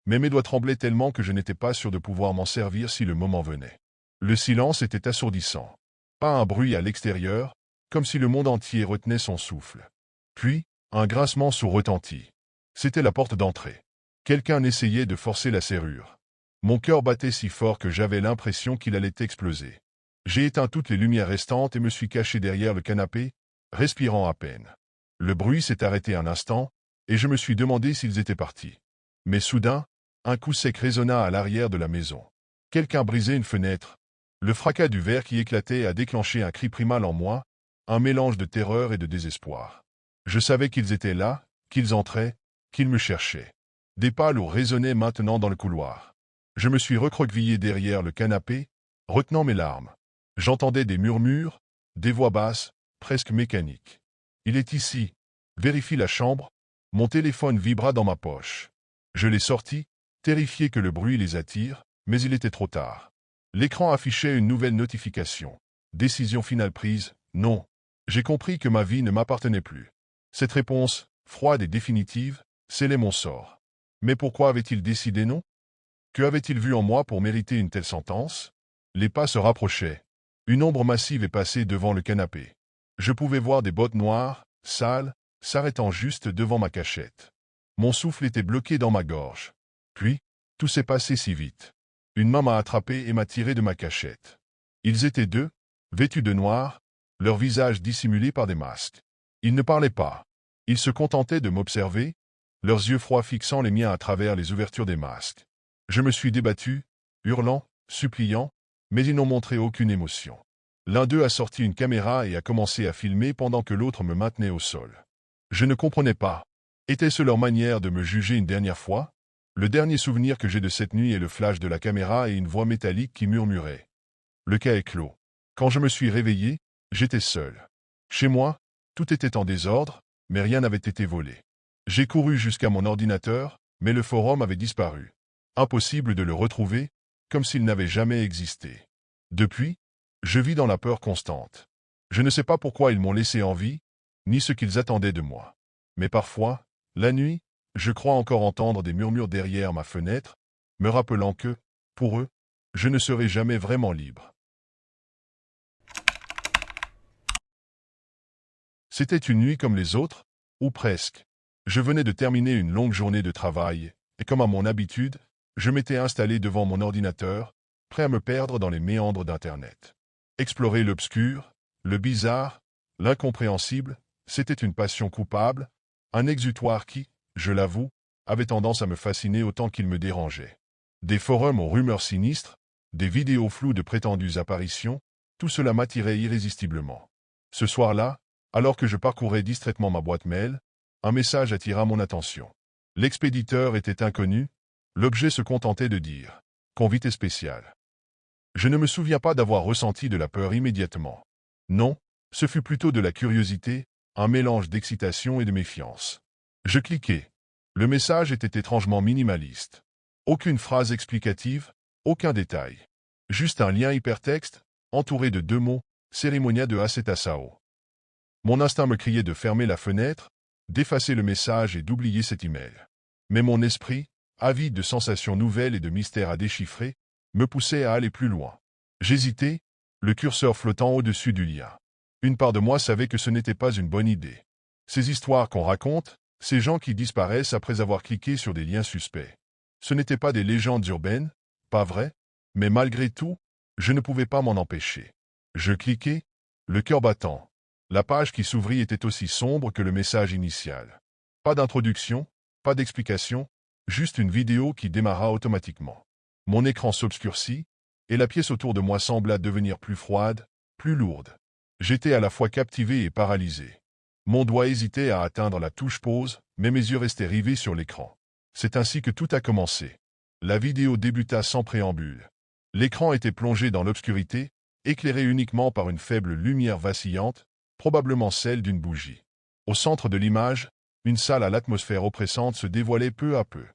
mais mes doigts tremblaient tellement que je n'étais pas sûr de pouvoir m'en servir si le moment venait. Le silence était assourdissant. Pas un bruit à l'extérieur, comme si le monde entier retenait son souffle. Puis, un grincement sourd retentit. C'était la porte d'entrée. Quelqu'un essayait de forcer la serrure. Mon cœur battait si fort que j'avais l'impression qu'il allait exploser. J'ai éteint toutes les lumières restantes et me suis caché derrière le canapé, respirant à peine. Le bruit s'est arrêté un instant, et je me suis demandé s'ils étaient partis. Mais soudain, un coup sec résonna à l'arrière de la maison. Quelqu'un brisait une fenêtre. Le fracas du verre qui éclatait a déclenché un cri primal en moi, un mélange de terreur et de désespoir. Je savais qu'ils étaient là, qu'ils entraient, qu'ils me cherchaient. Des pas lourds résonnaient maintenant dans le couloir. Je me suis recroquevillé derrière le canapé, retenant mes larmes. J'entendais des murmures, des voix basses, presque mécaniques. Il est ici. Vérifie la chambre. Mon téléphone vibra dans ma poche. Je l'ai sorti, terrifié que le bruit les attire, mais il était trop tard. L'écran affichait une nouvelle notification. Décision finale prise, non. J'ai compris que ma vie ne m'appartenait plus. Cette réponse, froide et définitive, scellait mon sort. Mais pourquoi avait-il décidé non? Que avait-il vu en moi pour mériter une telle sentence? Les pas se rapprochaient. Une ombre massive est passée devant le canapé. Je pouvais voir des bottes noires, sales, s'arrêtant juste devant ma cachette. Mon souffle était bloqué dans ma gorge. Puis, tout s'est passé si vite. Une main m'a attrapé et m'a tiré de ma cachette. Ils étaient deux, vêtus de noir, leurs visages dissimulés par des masques. Ils ne parlaient pas. Ils se contentaient de m'observer, leurs yeux froids fixant les miens à travers les ouvertures des masques. Je me suis débattu, hurlant, suppliant, mais ils n'ont montré aucune émotion. L'un d'eux a sorti une caméra et a commencé à filmer pendant que l'autre me maintenait au sol. Je ne comprenais pas. Était-ce leur manière de me juger une dernière fois? Le dernier souvenir que j'ai de cette nuit est le flash de la caméra et une voix métallique qui murmurait. Le cas est clos. Quand je me suis réveillé, j'étais seul. Chez moi, tout était en désordre, mais rien n'avait été volé. J'ai couru jusqu'à mon ordinateur, mais le forum avait disparu. Impossible de le retrouver, comme s'il n'avait jamais existé. Depuis, je vis dans la peur constante. Je ne sais pas pourquoi ils m'ont laissé en vie, ni ce qu'ils attendaient de moi. Mais parfois, la nuit, je crois encore entendre des murmures derrière ma fenêtre, me rappelant que, pour eux, je ne serai jamais vraiment libre. C'était une nuit comme les autres, ou presque. Je venais de terminer une longue journée de travail, et comme à mon habitude, je m'étais installé devant mon ordinateur, prêt à me perdre dans les méandres d'Internet. Explorer l'obscur, le bizarre, l'incompréhensible, c'était une passion coupable, un exutoire qui, je l'avoue, avait tendance à me fasciner autant qu'il me dérangeait. Des forums aux rumeurs sinistres, des vidéos floues de prétendues apparitions, tout cela m'attirait irrésistiblement. Ce soir-là, alors que je parcourais distraitement ma boîte mail, un message attira mon attention. L'expéditeur était inconnu, l'objet se contentait de dire « Convité spécial ». Je ne me souviens pas d'avoir ressenti de la peur immédiatement. Non, ce fut plutôt de la curiosité, un mélange d'excitation et de méfiance. Je cliquai. Le message était étrangement minimaliste. Aucune phrase explicative, aucun détail. Juste un lien hypertexte, entouré de deux mots, cérémonia de Acetasao. Mon instinct me criait de fermer la fenêtre, d'effacer le message et d'oublier cet email. Mais mon esprit, avide de sensations nouvelles et de mystères à déchiffrer, me poussait à aller plus loin. J'hésitais, le curseur flottant au-dessus du lien. Une part de moi savait que ce n'était pas une bonne idée. Ces histoires qu'on raconte, ces gens qui disparaissent après avoir cliqué sur des liens suspects. Ce n'étaient pas des légendes urbaines, pas vrai, mais malgré tout, je ne pouvais pas m'en empêcher. Je cliquai, le cœur battant. La page qui s'ouvrit était aussi sombre que le message initial. Pas d'introduction, pas d'explication, juste une vidéo qui démarra automatiquement. Mon écran s'obscurcit, et la pièce autour de moi sembla devenir plus froide, plus lourde. J'étais à la fois captivé et paralysé. Mon doigt hésitait à atteindre la touche pause, mais mes yeux restaient rivés sur l'écran. C'est ainsi que tout a commencé. La vidéo débuta sans préambule. L'écran était plongé dans l'obscurité, éclairé uniquement par une faible lumière vacillante, probablement celle d'une bougie. Au centre de l'image, une salle à l'atmosphère oppressante se dévoilait peu à peu.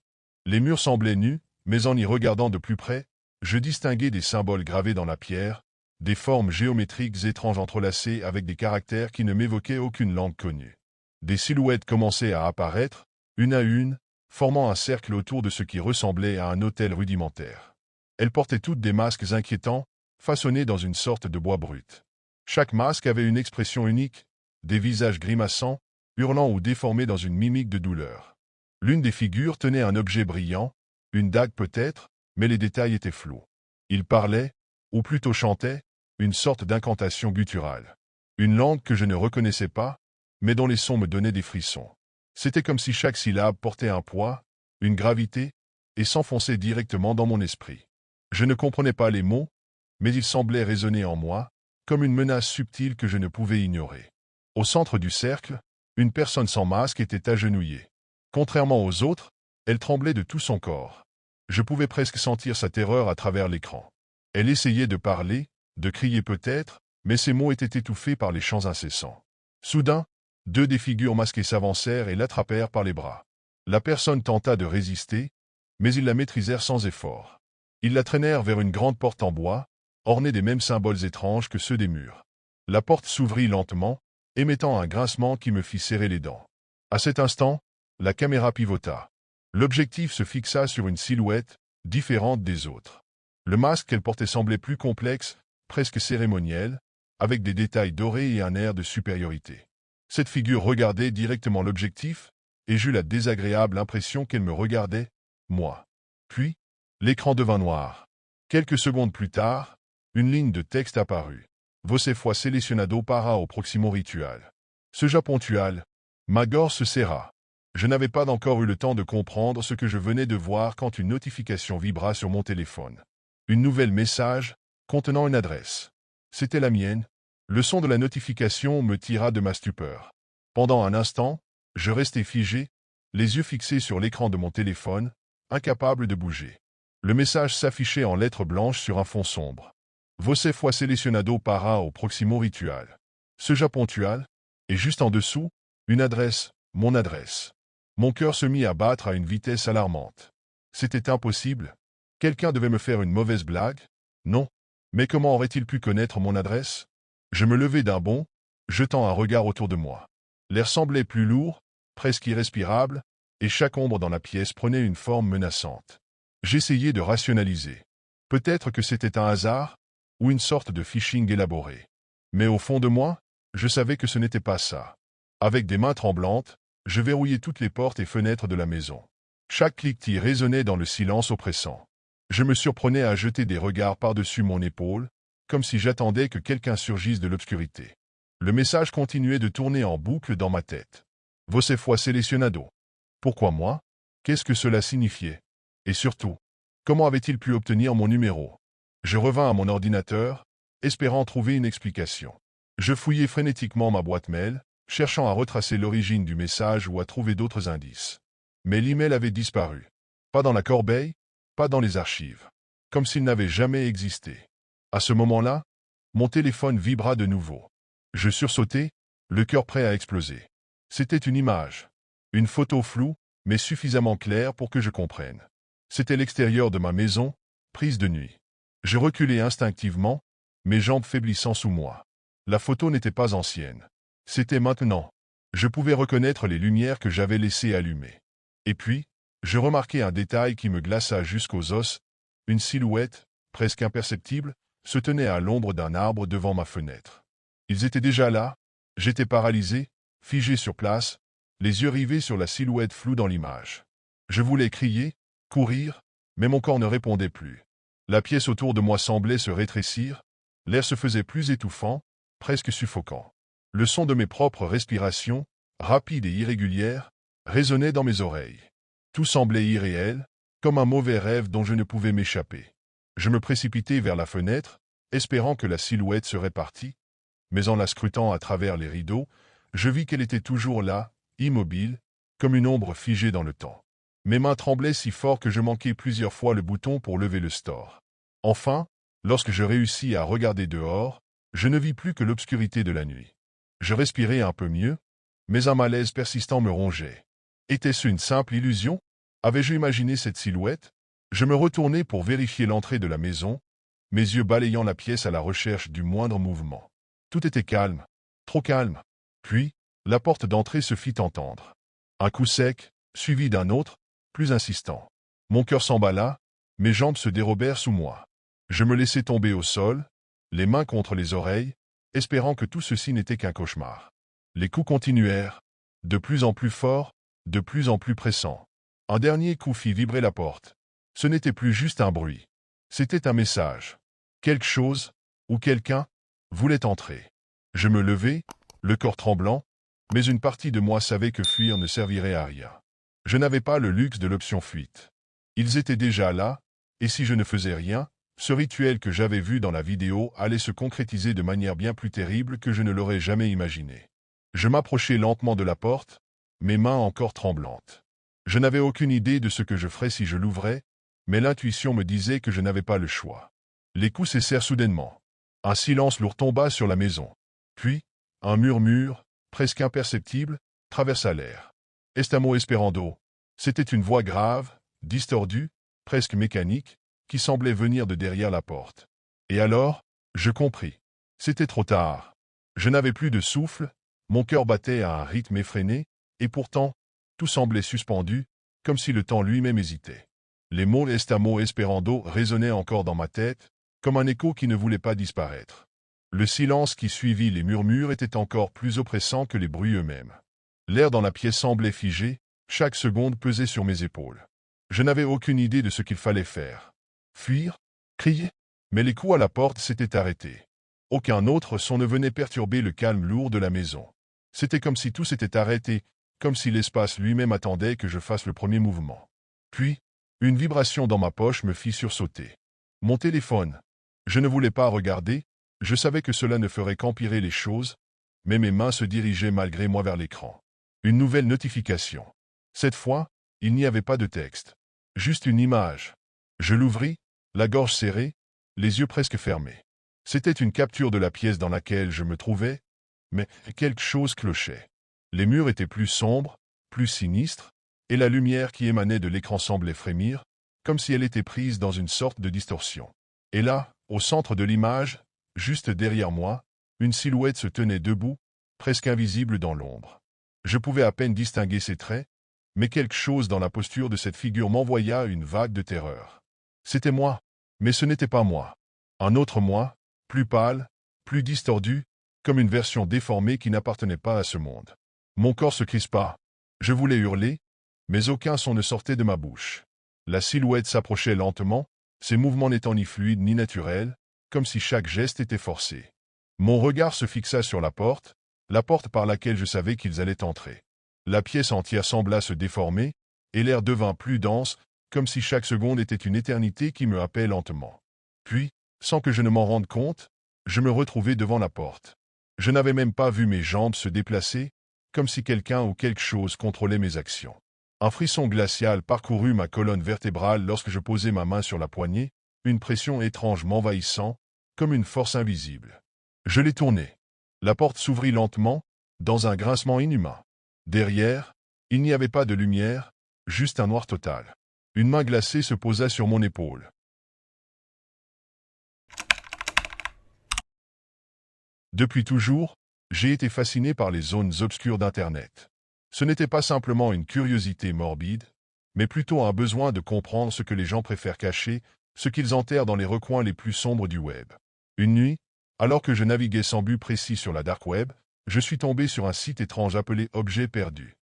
Les murs semblaient nus, mais en y regardant de plus près, je distinguais des symboles gravés dans la pierre, des formes géométriques étranges entrelacées avec des caractères qui ne m'évoquaient aucune langue connue. Des silhouettes commençaient à apparaître, une à une, formant un cercle autour de ce qui ressemblait à un autel rudimentaire. Elles portaient toutes des masques inquiétants, façonnés dans une sorte de bois brut. Chaque masque avait une expression unique, des visages grimaçants, hurlant ou déformés dans une mimique de douleur. L'une des figures tenait un objet brillant, une dague peut-être, mais les détails étaient flous. Il parlait, ou plutôt chantait, une sorte d'incantation gutturale. Une langue que je ne reconnaissais pas, mais dont les sons me donnaient des frissons. C'était comme si chaque syllabe portait un poids, une gravité, et s'enfonçait directement dans mon esprit. Je ne comprenais pas les mots, mais ils semblaient résonner en moi, comme une menace subtile que je ne pouvais ignorer. Au centre du cercle, une personne sans masque était agenouillée. Contrairement aux autres, elle tremblait de tout son corps. Je pouvais presque sentir sa terreur à travers l'écran. Elle essayait de parler, de crier peut-être, mais ses mots étaient étouffés par les chants incessants. Soudain, deux des figures masquées s'avancèrent et l'attrapèrent par les bras. La personne tenta de résister, mais ils la maîtrisèrent sans effort. Ils la traînèrent vers une grande porte en bois, ornée des mêmes symboles étranges que ceux des murs. La porte s'ouvrit lentement, émettant un grincement qui me fit serrer les dents. À cet instant, la caméra pivota. L'objectif se fixa sur une silhouette, différente des autres. Le masque qu'elle portait semblait plus complexe, presque cérémoniel, avec des détails dorés et un air de supériorité. Cette figure regardait directement l'objectif, et j'eus la désagréable impression qu'elle me regardait, moi. Puis, l'écran devint noir. Quelques secondes plus tard, une ligne de texte apparut. Você foi selecionado para o próximo ritual. Ce japontual, ma gorge se serra. Je n'avais pas encore eu le temps de comprendre ce que je venais de voir quand une notification vibra sur mon téléphone. Une nouvelle message, contenant une adresse. C'était la mienne. Le son de la notification me tira de ma stupeur. Pendant un instant, je restai figé, les yeux fixés sur l'écran de mon téléphone, incapable de bouger. Le message s'affichait en lettres blanches sur un fond sombre. Você foi selecionado para o próximo ritual. Ce japontual, et juste en dessous, une adresse, mon adresse. Mon cœur se mit à battre à une vitesse alarmante. C'était impossible. Quelqu'un devait me faire une mauvaise blague? Non. Mais comment aurait-il pu connaître mon adresse? Je me levai d'un bond, jetant un regard autour de moi. L'air semblait plus lourd, presque irrespirable, et chaque ombre dans la pièce prenait une forme menaçante. J'essayais de rationaliser. Peut-être que c'était un hasard, ou une sorte de phishing élaboré. Mais au fond de moi, je savais que ce n'était pas ça. Avec des mains tremblantes, je verrouillai toutes les portes et fenêtres de la maison. Chaque cliquetis résonnait dans le silence oppressant. Je me surprenais à jeter des regards par-dessus mon épaule, comme si j'attendais que quelqu'un surgisse de l'obscurité. Le message continuait de tourner en boucle dans ma tête. Você foi selecionado. Pourquoi moi? Qu'est-ce que cela signifiait? Et surtout, comment avait-il pu obtenir mon numéro? Je revins à mon ordinateur, espérant trouver une explication. Je fouillai frénétiquement ma boîte mail, cherchant à retracer l'origine du message ou à trouver d'autres indices. Mais l'email avait disparu. Pas dans la corbeille, pas dans les archives. Comme s'il n'avait jamais existé. À ce moment-là, mon téléphone vibra de nouveau. Je sursautai, le cœur prêt à exploser. C'était une image. Une photo floue, mais suffisamment claire pour que je comprenne. C'était l'extérieur de ma maison, prise de nuit. Je reculai instinctivement, mes jambes faiblissant sous moi. La photo n'était pas ancienne. C'était maintenant. Je pouvais reconnaître les lumières que j'avais laissées allumées. Et puis, je remarquai un détail qui me glaça jusqu'aux os. Une silhouette, presque imperceptible, se tenait à l'ombre d'un arbre devant ma fenêtre. Ils étaient déjà là. J'étais paralysé, figé sur place, les yeux rivés sur la silhouette floue dans l'image. Je voulais crier, courir, mais mon corps ne répondait plus. La pièce autour de moi semblait se rétrécir, l'air se faisait plus étouffant, presque suffocant. Le son de mes propres respirations, rapide et irrégulière, résonnait dans mes oreilles. Tout semblait irréel, comme un mauvais rêve dont je ne pouvais m'échapper. Je me précipitai vers la fenêtre, espérant que la silhouette serait partie, mais en la scrutant à travers les rideaux, je vis qu'elle était toujours là, immobile, comme une ombre figée dans le temps. Mes mains tremblaient si fort que je manquai plusieurs fois le bouton pour lever le store. Enfin, lorsque je réussis à regarder dehors, je ne vis plus que l'obscurité de la nuit. Je respirais un peu mieux, mais un malaise persistant me rongeait. Était-ce une simple illusion? Avais-je imaginé cette silhouette? Je me retournai pour vérifier l'entrée de la maison, mes yeux balayant la pièce à la recherche du moindre mouvement. Tout était calme, trop calme. Puis, la porte d'entrée se fit entendre. Un coup sec, suivi d'un autre, plus insistant. Mon cœur s'emballa, mes jambes se dérobèrent sous moi. Je me laissai tomber au sol, les mains contre les oreilles, espérant que tout ceci n'était qu'un cauchemar. Les coups continuèrent, de plus en plus forts, de plus en plus pressants. Un dernier coup fit vibrer la porte. Ce n'était plus juste un bruit. C'était un message. Quelque chose, ou quelqu'un, voulait entrer. Je me levai, le corps tremblant, mais une partie de moi savait que fuir ne servirait à rien. Je n'avais pas le luxe de l'option fuite. Ils étaient déjà là, et si je ne faisais rien, ce rituel que j'avais vu dans la vidéo allait se concrétiser de manière bien plus terrible que je ne l'aurais jamais imaginé. Je m'approchai lentement de la porte, mes mains encore tremblantes. Je n'avais aucune idée de ce que je ferais si je l'ouvrais, mais l'intuition me disait que je n'avais pas le choix. Les coups cessèrent soudainement. Un silence lourd tomba sur la maison. Puis, un murmure, presque imperceptible, traversa l'air. Estamos esperando. C'était une voix grave, distordue, presque mécanique, qui semblait venir de derrière la porte. Et alors, je compris. C'était trop tard. Je n'avais plus de souffle, mon cœur battait à un rythme effréné, et pourtant, tout semblait suspendu, comme si le temps lui-même hésitait. Les mots Estamos esperando résonnaient encore dans ma tête, comme un écho qui ne voulait pas disparaître. Le silence qui suivit les murmures était encore plus oppressant que les bruits eux-mêmes. L'air dans la pièce semblait figé, chaque seconde pesait sur mes épaules. Je n'avais aucune idée de ce qu'il fallait faire. Fuir? Crier? Mais les coups à la porte s'étaient arrêtés. Aucun autre son ne venait perturber le calme lourd de la maison. C'était comme si tout s'était arrêté, comme si l'espace lui-même attendait que je fasse le premier mouvement. Puis, une vibration dans ma poche me fit sursauter. Mon téléphone. Je ne voulais pas regarder, je savais que cela ne ferait qu'empirer les choses, mais mes mains se dirigeaient malgré moi vers l'écran. Une nouvelle notification. Cette fois, il n'y avait pas de texte. Juste une image. Je l'ouvris, la gorge serrée, les yeux presque fermés. C'était une capture de la pièce dans laquelle je me trouvais, mais quelque chose clochait. Les murs étaient plus sombres, plus sinistres, et la lumière qui émanait de l'écran semblait frémir, comme si elle était prise dans une sorte de distorsion. Et là, au centre de l'image, juste derrière moi, une silhouette se tenait debout, presque invisible dans l'ombre. Je pouvais à peine distinguer ses traits, mais quelque chose dans la posture de cette figure m'envoya une vague de terreur. C'était moi, mais ce n'était pas moi. Un autre moi, plus pâle, plus distordu, comme une version déformée qui n'appartenait pas à ce monde. Mon corps se crispa. Je voulais hurler, mais aucun son ne sortait de ma bouche. La silhouette s'approchait lentement, ses mouvements n'étant ni fluides ni naturels, comme si chaque geste était forcé. Mon regard se fixa sur la porte par laquelle je savais qu'ils allaient entrer. La pièce entière sembla se déformer, et l'air devint plus dense, comme si chaque seconde était une éternité qui me happait lentement. Puis, sans que je ne m'en rende compte, je me retrouvai devant la porte. Je n'avais même pas vu mes jambes se déplacer, comme si quelqu'un ou quelque chose contrôlait mes actions. Un frisson glacial parcourut ma colonne vertébrale lorsque je posai ma main sur la poignée, une pression étrange m'envahissant, comme une force invisible. Je l'ai tournée. La porte s'ouvrit lentement, dans un grincement inhumain. Derrière, il n'y avait pas de lumière, juste un noir total. Une main glacée se posa sur mon épaule. Depuis toujours, j'ai été fasciné par les zones obscures d'Internet. Ce n'était pas simplement une curiosité morbide, mais plutôt un besoin de comprendre ce que les gens préfèrent cacher, ce qu'ils enterrent dans les recoins les plus sombres du web. Une nuit, alors que je naviguais sans but précis sur la dark web, je suis tombé sur un site étrange appelé Objets perdus.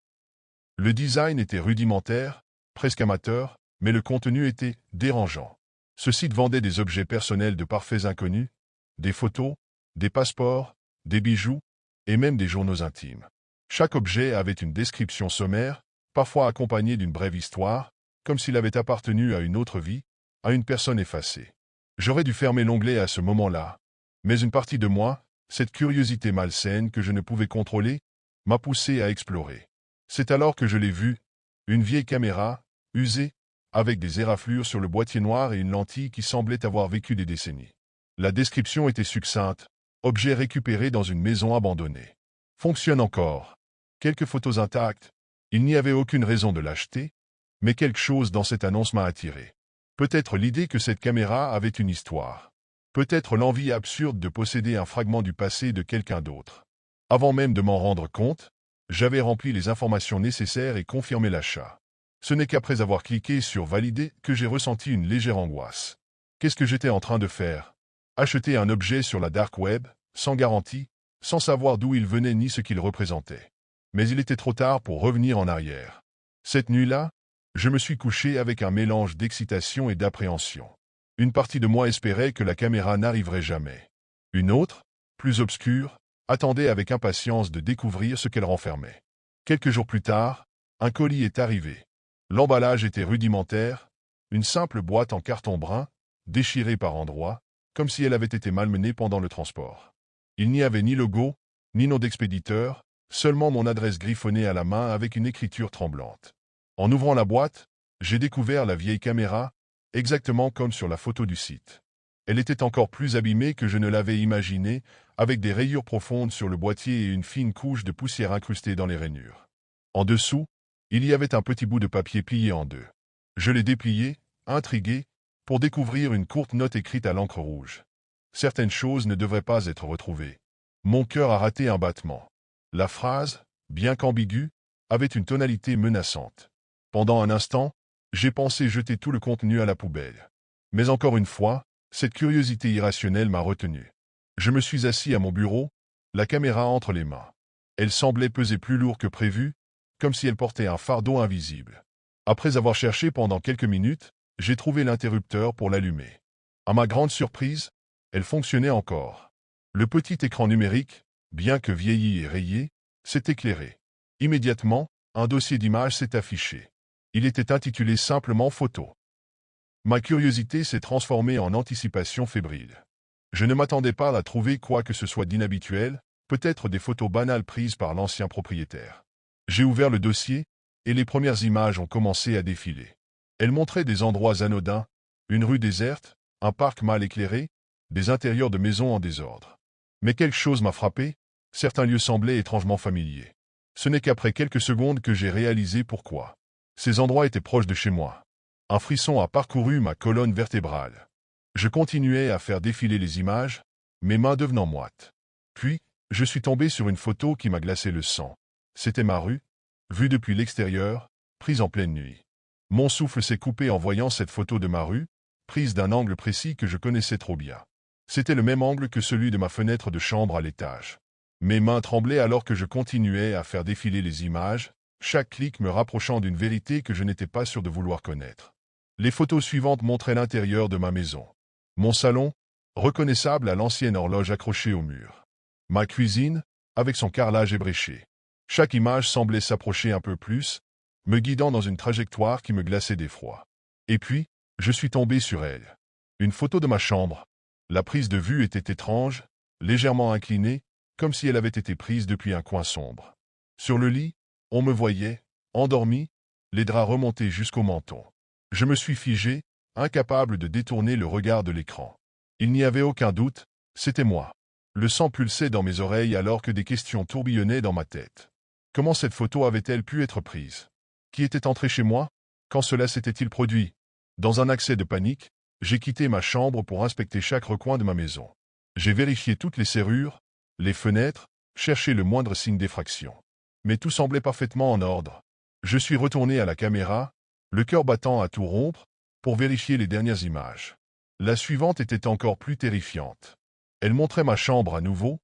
Le design était rudimentaire, presque amateur, mais le contenu était dérangeant. Ce site vendait des objets personnels de parfaits inconnus, des photos, des passeports, des bijoux, et même des journaux intimes. Chaque objet avait une description sommaire, parfois accompagnée d'une brève histoire, comme s'il avait appartenu à une autre vie, à une personne effacée. J'aurais dû fermer l'onglet à ce moment-là, mais une partie de moi, cette curiosité malsaine que je ne pouvais contrôler, m'a poussé à explorer. C'est alors que je l'ai vue, une vieille caméra, usée, avec des éraflures sur le boîtier noir et une lentille qui semblait avoir vécu des décennies. La description était succincte, objet récupéré dans une maison abandonnée. Fonctionne encore. Quelques photos intactes. Il n'y avait aucune raison de l'acheter, mais quelque chose dans cette annonce m'a attiré. Peut-être l'idée que cette caméra avait une histoire. Peut-être l'envie absurde de posséder un fragment du passé de quelqu'un d'autre. Avant même de m'en rendre compte, j'avais rempli les informations nécessaires et confirmé l'achat. Ce n'est qu'après avoir cliqué sur Valider que j'ai ressenti une légère angoisse. Qu'est-ce que j'étais en train de faire? Acheter un objet sur la dark web, sans garantie, sans savoir d'où il venait ni ce qu'il représentait. Mais il était trop tard pour revenir en arrière. Cette nuit-là, je me suis couché avec un mélange d'excitation et d'appréhension. Une partie de moi espérait que la caméra n'arriverait jamais. Une autre, plus obscure, attendait avec impatience de découvrir ce qu'elle renfermait. Quelques jours plus tard, un colis est arrivé. L'emballage était rudimentaire, une simple boîte en carton brun, déchirée par endroits, comme si elle avait été malmenée pendant le transport. Il n'y avait ni logo, ni nom d'expéditeur, seulement mon adresse griffonnée à la main avec une écriture tremblante. En ouvrant la boîte, j'ai découvert la vieille caméra, exactement comme sur la photo du site. Elle était encore plus abîmée que je ne l'avais imaginé, avec des rayures profondes sur le boîtier et une fine couche de poussière incrustée dans les rainures. En dessous, il y avait un petit bout de papier plié en deux. Je l'ai déplié, intrigué, pour découvrir une courte note écrite à l'encre rouge. Certaines choses ne devraient pas être retrouvées. Mon cœur a raté un battement. La phrase, bien qu'ambiguë, avait une tonalité menaçante. Pendant un instant, j'ai pensé jeter tout le contenu à la poubelle. Mais encore une fois, cette curiosité irrationnelle m'a retenu. Je me suis assis à mon bureau, la caméra entre les mains. Elle semblait peser plus lourd que prévu, comme si elle portait un fardeau invisible. Après avoir cherché pendant quelques minutes, j'ai trouvé l'interrupteur pour l'allumer. À ma grande surprise, elle fonctionnait encore. Le petit écran numérique, bien que vieilli et rayé, s'est éclairé. Immédiatement, un dossier d'images s'est affiché. Il était intitulé simplement photo. Ma curiosité s'est transformée en anticipation fébrile. Je ne m'attendais pas à trouver quoi que ce soit d'inhabituel, peut-être des photos banales prises par l'ancien propriétaire. J'ai ouvert le dossier, et les premières images ont commencé à défiler. Elles montraient des endroits anodins, une rue déserte, un parc mal éclairé, des intérieurs de maisons en désordre. Mais quelque chose m'a frappé, certains lieux semblaient étrangement familiers. Ce n'est qu'après quelques secondes que j'ai réalisé pourquoi. Ces endroits étaient proches de chez moi. Un frisson a parcouru ma colonne vertébrale. Je continuais à faire défiler les images, mes mains devenant moites. Puis, je suis tombé sur une photo qui m'a glacé le sang. C'était ma rue, vue depuis l'extérieur, prise en pleine nuit. Mon souffle s'est coupé en voyant cette photo de ma rue, prise d'un angle précis que je connaissais trop bien. C'était le même angle que celui de ma fenêtre de chambre à l'étage. Mes mains tremblaient alors que je continuais à faire défiler les images, chaque clic me rapprochant d'une vérité que je n'étais pas sûr de vouloir connaître. Les photos suivantes montraient l'intérieur de ma maison. Mon salon, reconnaissable à l'ancienne horloge accrochée au mur. Ma cuisine, avec son carrelage ébréché. Chaque image semblait s'approcher un peu plus, me guidant dans une trajectoire qui me glaçait d'effroi. Et puis, je suis tombé sur elle. Une photo de ma chambre. La prise de vue était étrange, légèrement inclinée, comme si elle avait été prise depuis un coin sombre. Sur le lit, on me voyait, endormi, les draps remontés jusqu'au menton. Je me suis figé, incapable de détourner le regard de l'écran. Il n'y avait aucun doute, c'était moi. Le sang pulsait dans mes oreilles alors que des questions tourbillonnaient dans ma tête. Comment cette photo avait-elle pu être prise? Qui était entré chez moi? Quand cela s'était-il produit? Dans un accès de panique, j'ai quitté ma chambre pour inspecter chaque recoin de ma maison. J'ai vérifié toutes les serrures, les fenêtres, cherché le moindre signe d'effraction. Mais tout semblait parfaitement en ordre. Je suis retourné à la caméra, le cœur battant à tout rompre, pour vérifier les dernières images. La suivante était encore plus terrifiante. Elle montrait ma chambre à nouveau,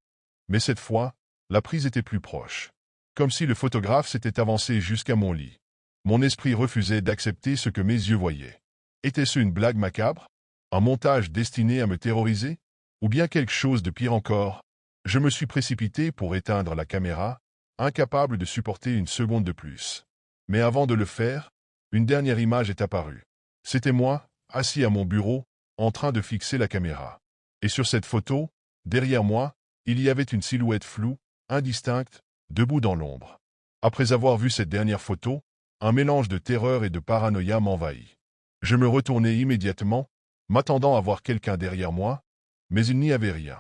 mais cette fois, la prise était plus proche. Comme si le photographe s'était avancé jusqu'à mon lit. Mon esprit refusait d'accepter ce que mes yeux voyaient. Était-ce une blague macabre? Un montage destiné à me terroriser? Ou bien quelque chose de pire encore? Je me suis précipité pour éteindre la caméra, incapable de supporter une seconde de plus. Mais avant de le faire, une dernière image est apparue. C'était moi, assis à mon bureau, en train de fixer la caméra. Et sur cette photo, derrière moi, il y avait une silhouette floue, indistincte, debout dans l'ombre. Après avoir vu cette dernière photo, un mélange de terreur et de paranoïa m'envahit. Je me retournai immédiatement, m'attendant à voir quelqu'un derrière moi, mais il n'y avait rien.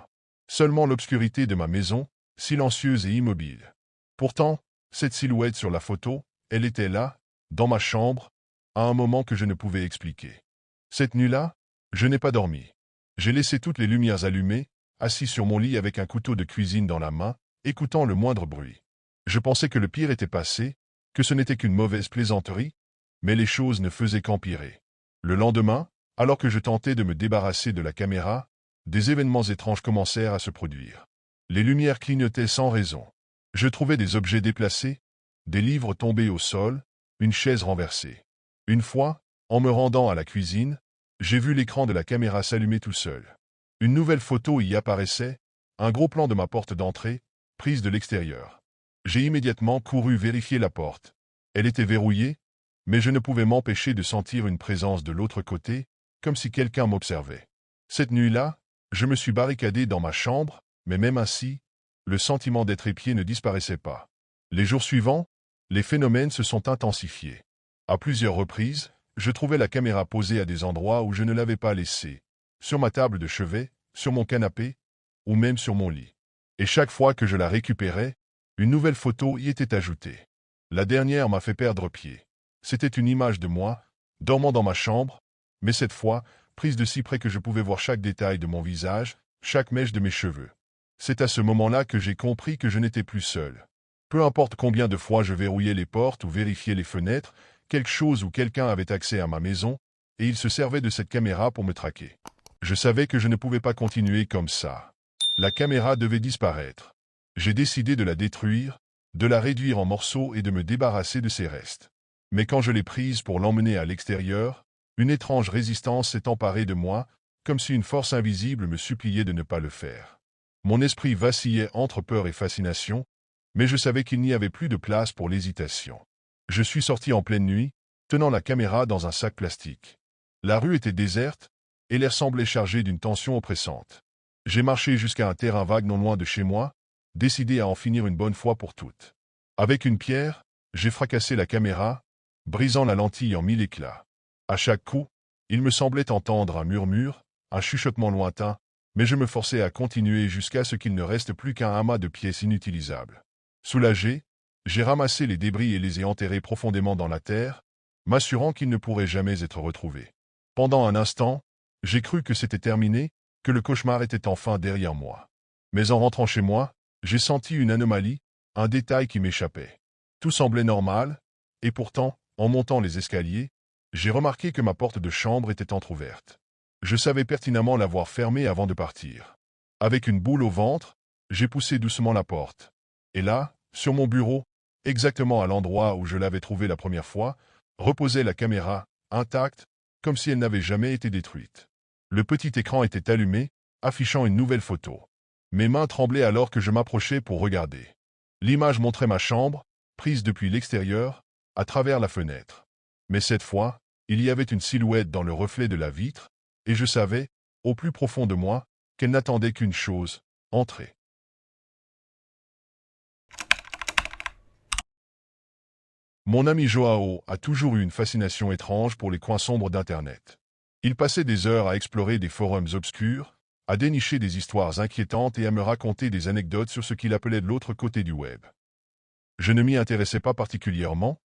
Seulement l'obscurité de ma maison, silencieuse et immobile. Pourtant, cette silhouette sur la photo, elle était là, dans ma chambre, à un moment que je ne pouvais expliquer. Cette nuit-là, je n'ai pas dormi. J'ai laissé toutes les lumières allumées, assis sur mon lit avec un couteau de cuisine dans la main, écoutant le moindre bruit. Je pensais que le pire était passé, que ce n'était qu'une mauvaise plaisanterie, mais les choses ne faisaient qu'empirer. Le lendemain, alors que je tentais de me débarrasser de la caméra, des événements étranges commencèrent à se produire. Les lumières clignotaient sans raison. Je trouvais des objets déplacés, des livres tombés au sol, une chaise renversée. Une fois, en me rendant à la cuisine, j'ai vu l'écran de la caméra s'allumer tout seul. Une nouvelle photo y apparaissait, un gros plan de ma porte d'entrée, prise de l'extérieur. J'ai immédiatement couru vérifier la porte. Elle était verrouillée, mais je ne pouvais m'empêcher de sentir une présence de l'autre côté, comme si quelqu'un m'observait. Cette nuit-là, je me suis barricadé dans ma chambre, mais même ainsi, le sentiment d'être épié ne disparaissait pas. Les jours suivants, les phénomènes se sont intensifiés. À plusieurs reprises, je trouvais la caméra posée à des endroits où je ne l'avais pas laissée. Sur ma table de chevet, sur mon canapé, ou même sur mon lit. Et chaque fois que je la récupérais, une nouvelle photo y était ajoutée. La dernière m'a fait perdre pied. C'était une image de moi, dormant dans ma chambre, mais cette fois, prise de si près que je pouvais voir chaque détail de mon visage, chaque mèche de mes cheveux. C'est à ce moment-là que j'ai compris que je n'étais plus seul. Peu importe combien de fois je verrouillais les portes ou vérifiais les fenêtres, quelque chose ou quelqu'un avait accès à ma maison, et il se servait de cette caméra pour me traquer. Je savais que je ne pouvais pas continuer comme ça. La caméra devait disparaître. J'ai décidé de la détruire, de la réduire en morceaux et de me débarrasser de ses restes. Mais quand je l'ai prise pour l'emmener à l'extérieur, une étrange résistance s'est emparée de moi, comme si une force invisible me suppliait de ne pas le faire. Mon esprit vacillait entre peur et fascination, mais je savais qu'il n'y avait plus de place pour l'hésitation. Je suis sorti en pleine nuit, tenant la caméra dans un sac plastique. La rue était déserte, et l'air semblait chargé d'une tension oppressante. J'ai marché jusqu'à un terrain vague non loin de chez moi, décidé à en finir une bonne fois pour toutes. Avec une pierre, j'ai fracassé la caméra, brisant la lentille en mille éclats. À chaque coup, il me semblait entendre un murmure, un chuchotement lointain, mais je me forçais à continuer jusqu'à ce qu'il ne reste plus qu'un amas de pièces inutilisables. Soulagé, j'ai ramassé les débris et les ai enterrés profondément dans la terre, m'assurant qu'ils ne pourraient jamais être retrouvés. Pendant un instant, j'ai cru que c'était terminé, que le cauchemar était enfin derrière moi. Mais en rentrant chez moi, j'ai senti une anomalie, un détail qui m'échappait. Tout semblait normal, et pourtant, en montant les escaliers, j'ai remarqué que ma porte de chambre était entr'ouverte. Je savais pertinemment l'avoir fermée avant de partir. Avec une boule au ventre, j'ai poussé doucement la porte. Et là, sur mon bureau, exactement à l'endroit où je l'avais trouvée la première fois, reposait la caméra, intacte, comme si elle n'avait jamais été détruite. Le petit écran était allumé, affichant une nouvelle photo. Mes mains tremblaient alors que je m'approchais pour regarder. L'image montrait ma chambre, prise depuis l'extérieur, à travers la fenêtre. Mais cette fois, il y avait une silhouette dans le reflet de la vitre, et je savais, au plus profond de moi, qu'elle n'attendait qu'une chose, entrer. Mon ami Joao a toujours eu une fascination étrange pour les coins sombres d'Internet. Il passait des heures à explorer des forums obscurs, à dénicher des histoires inquiétantes et à me raconter des anecdotes sur ce qu'il appelait de l'autre côté du web. Je ne m'y intéressais pas particulièrement,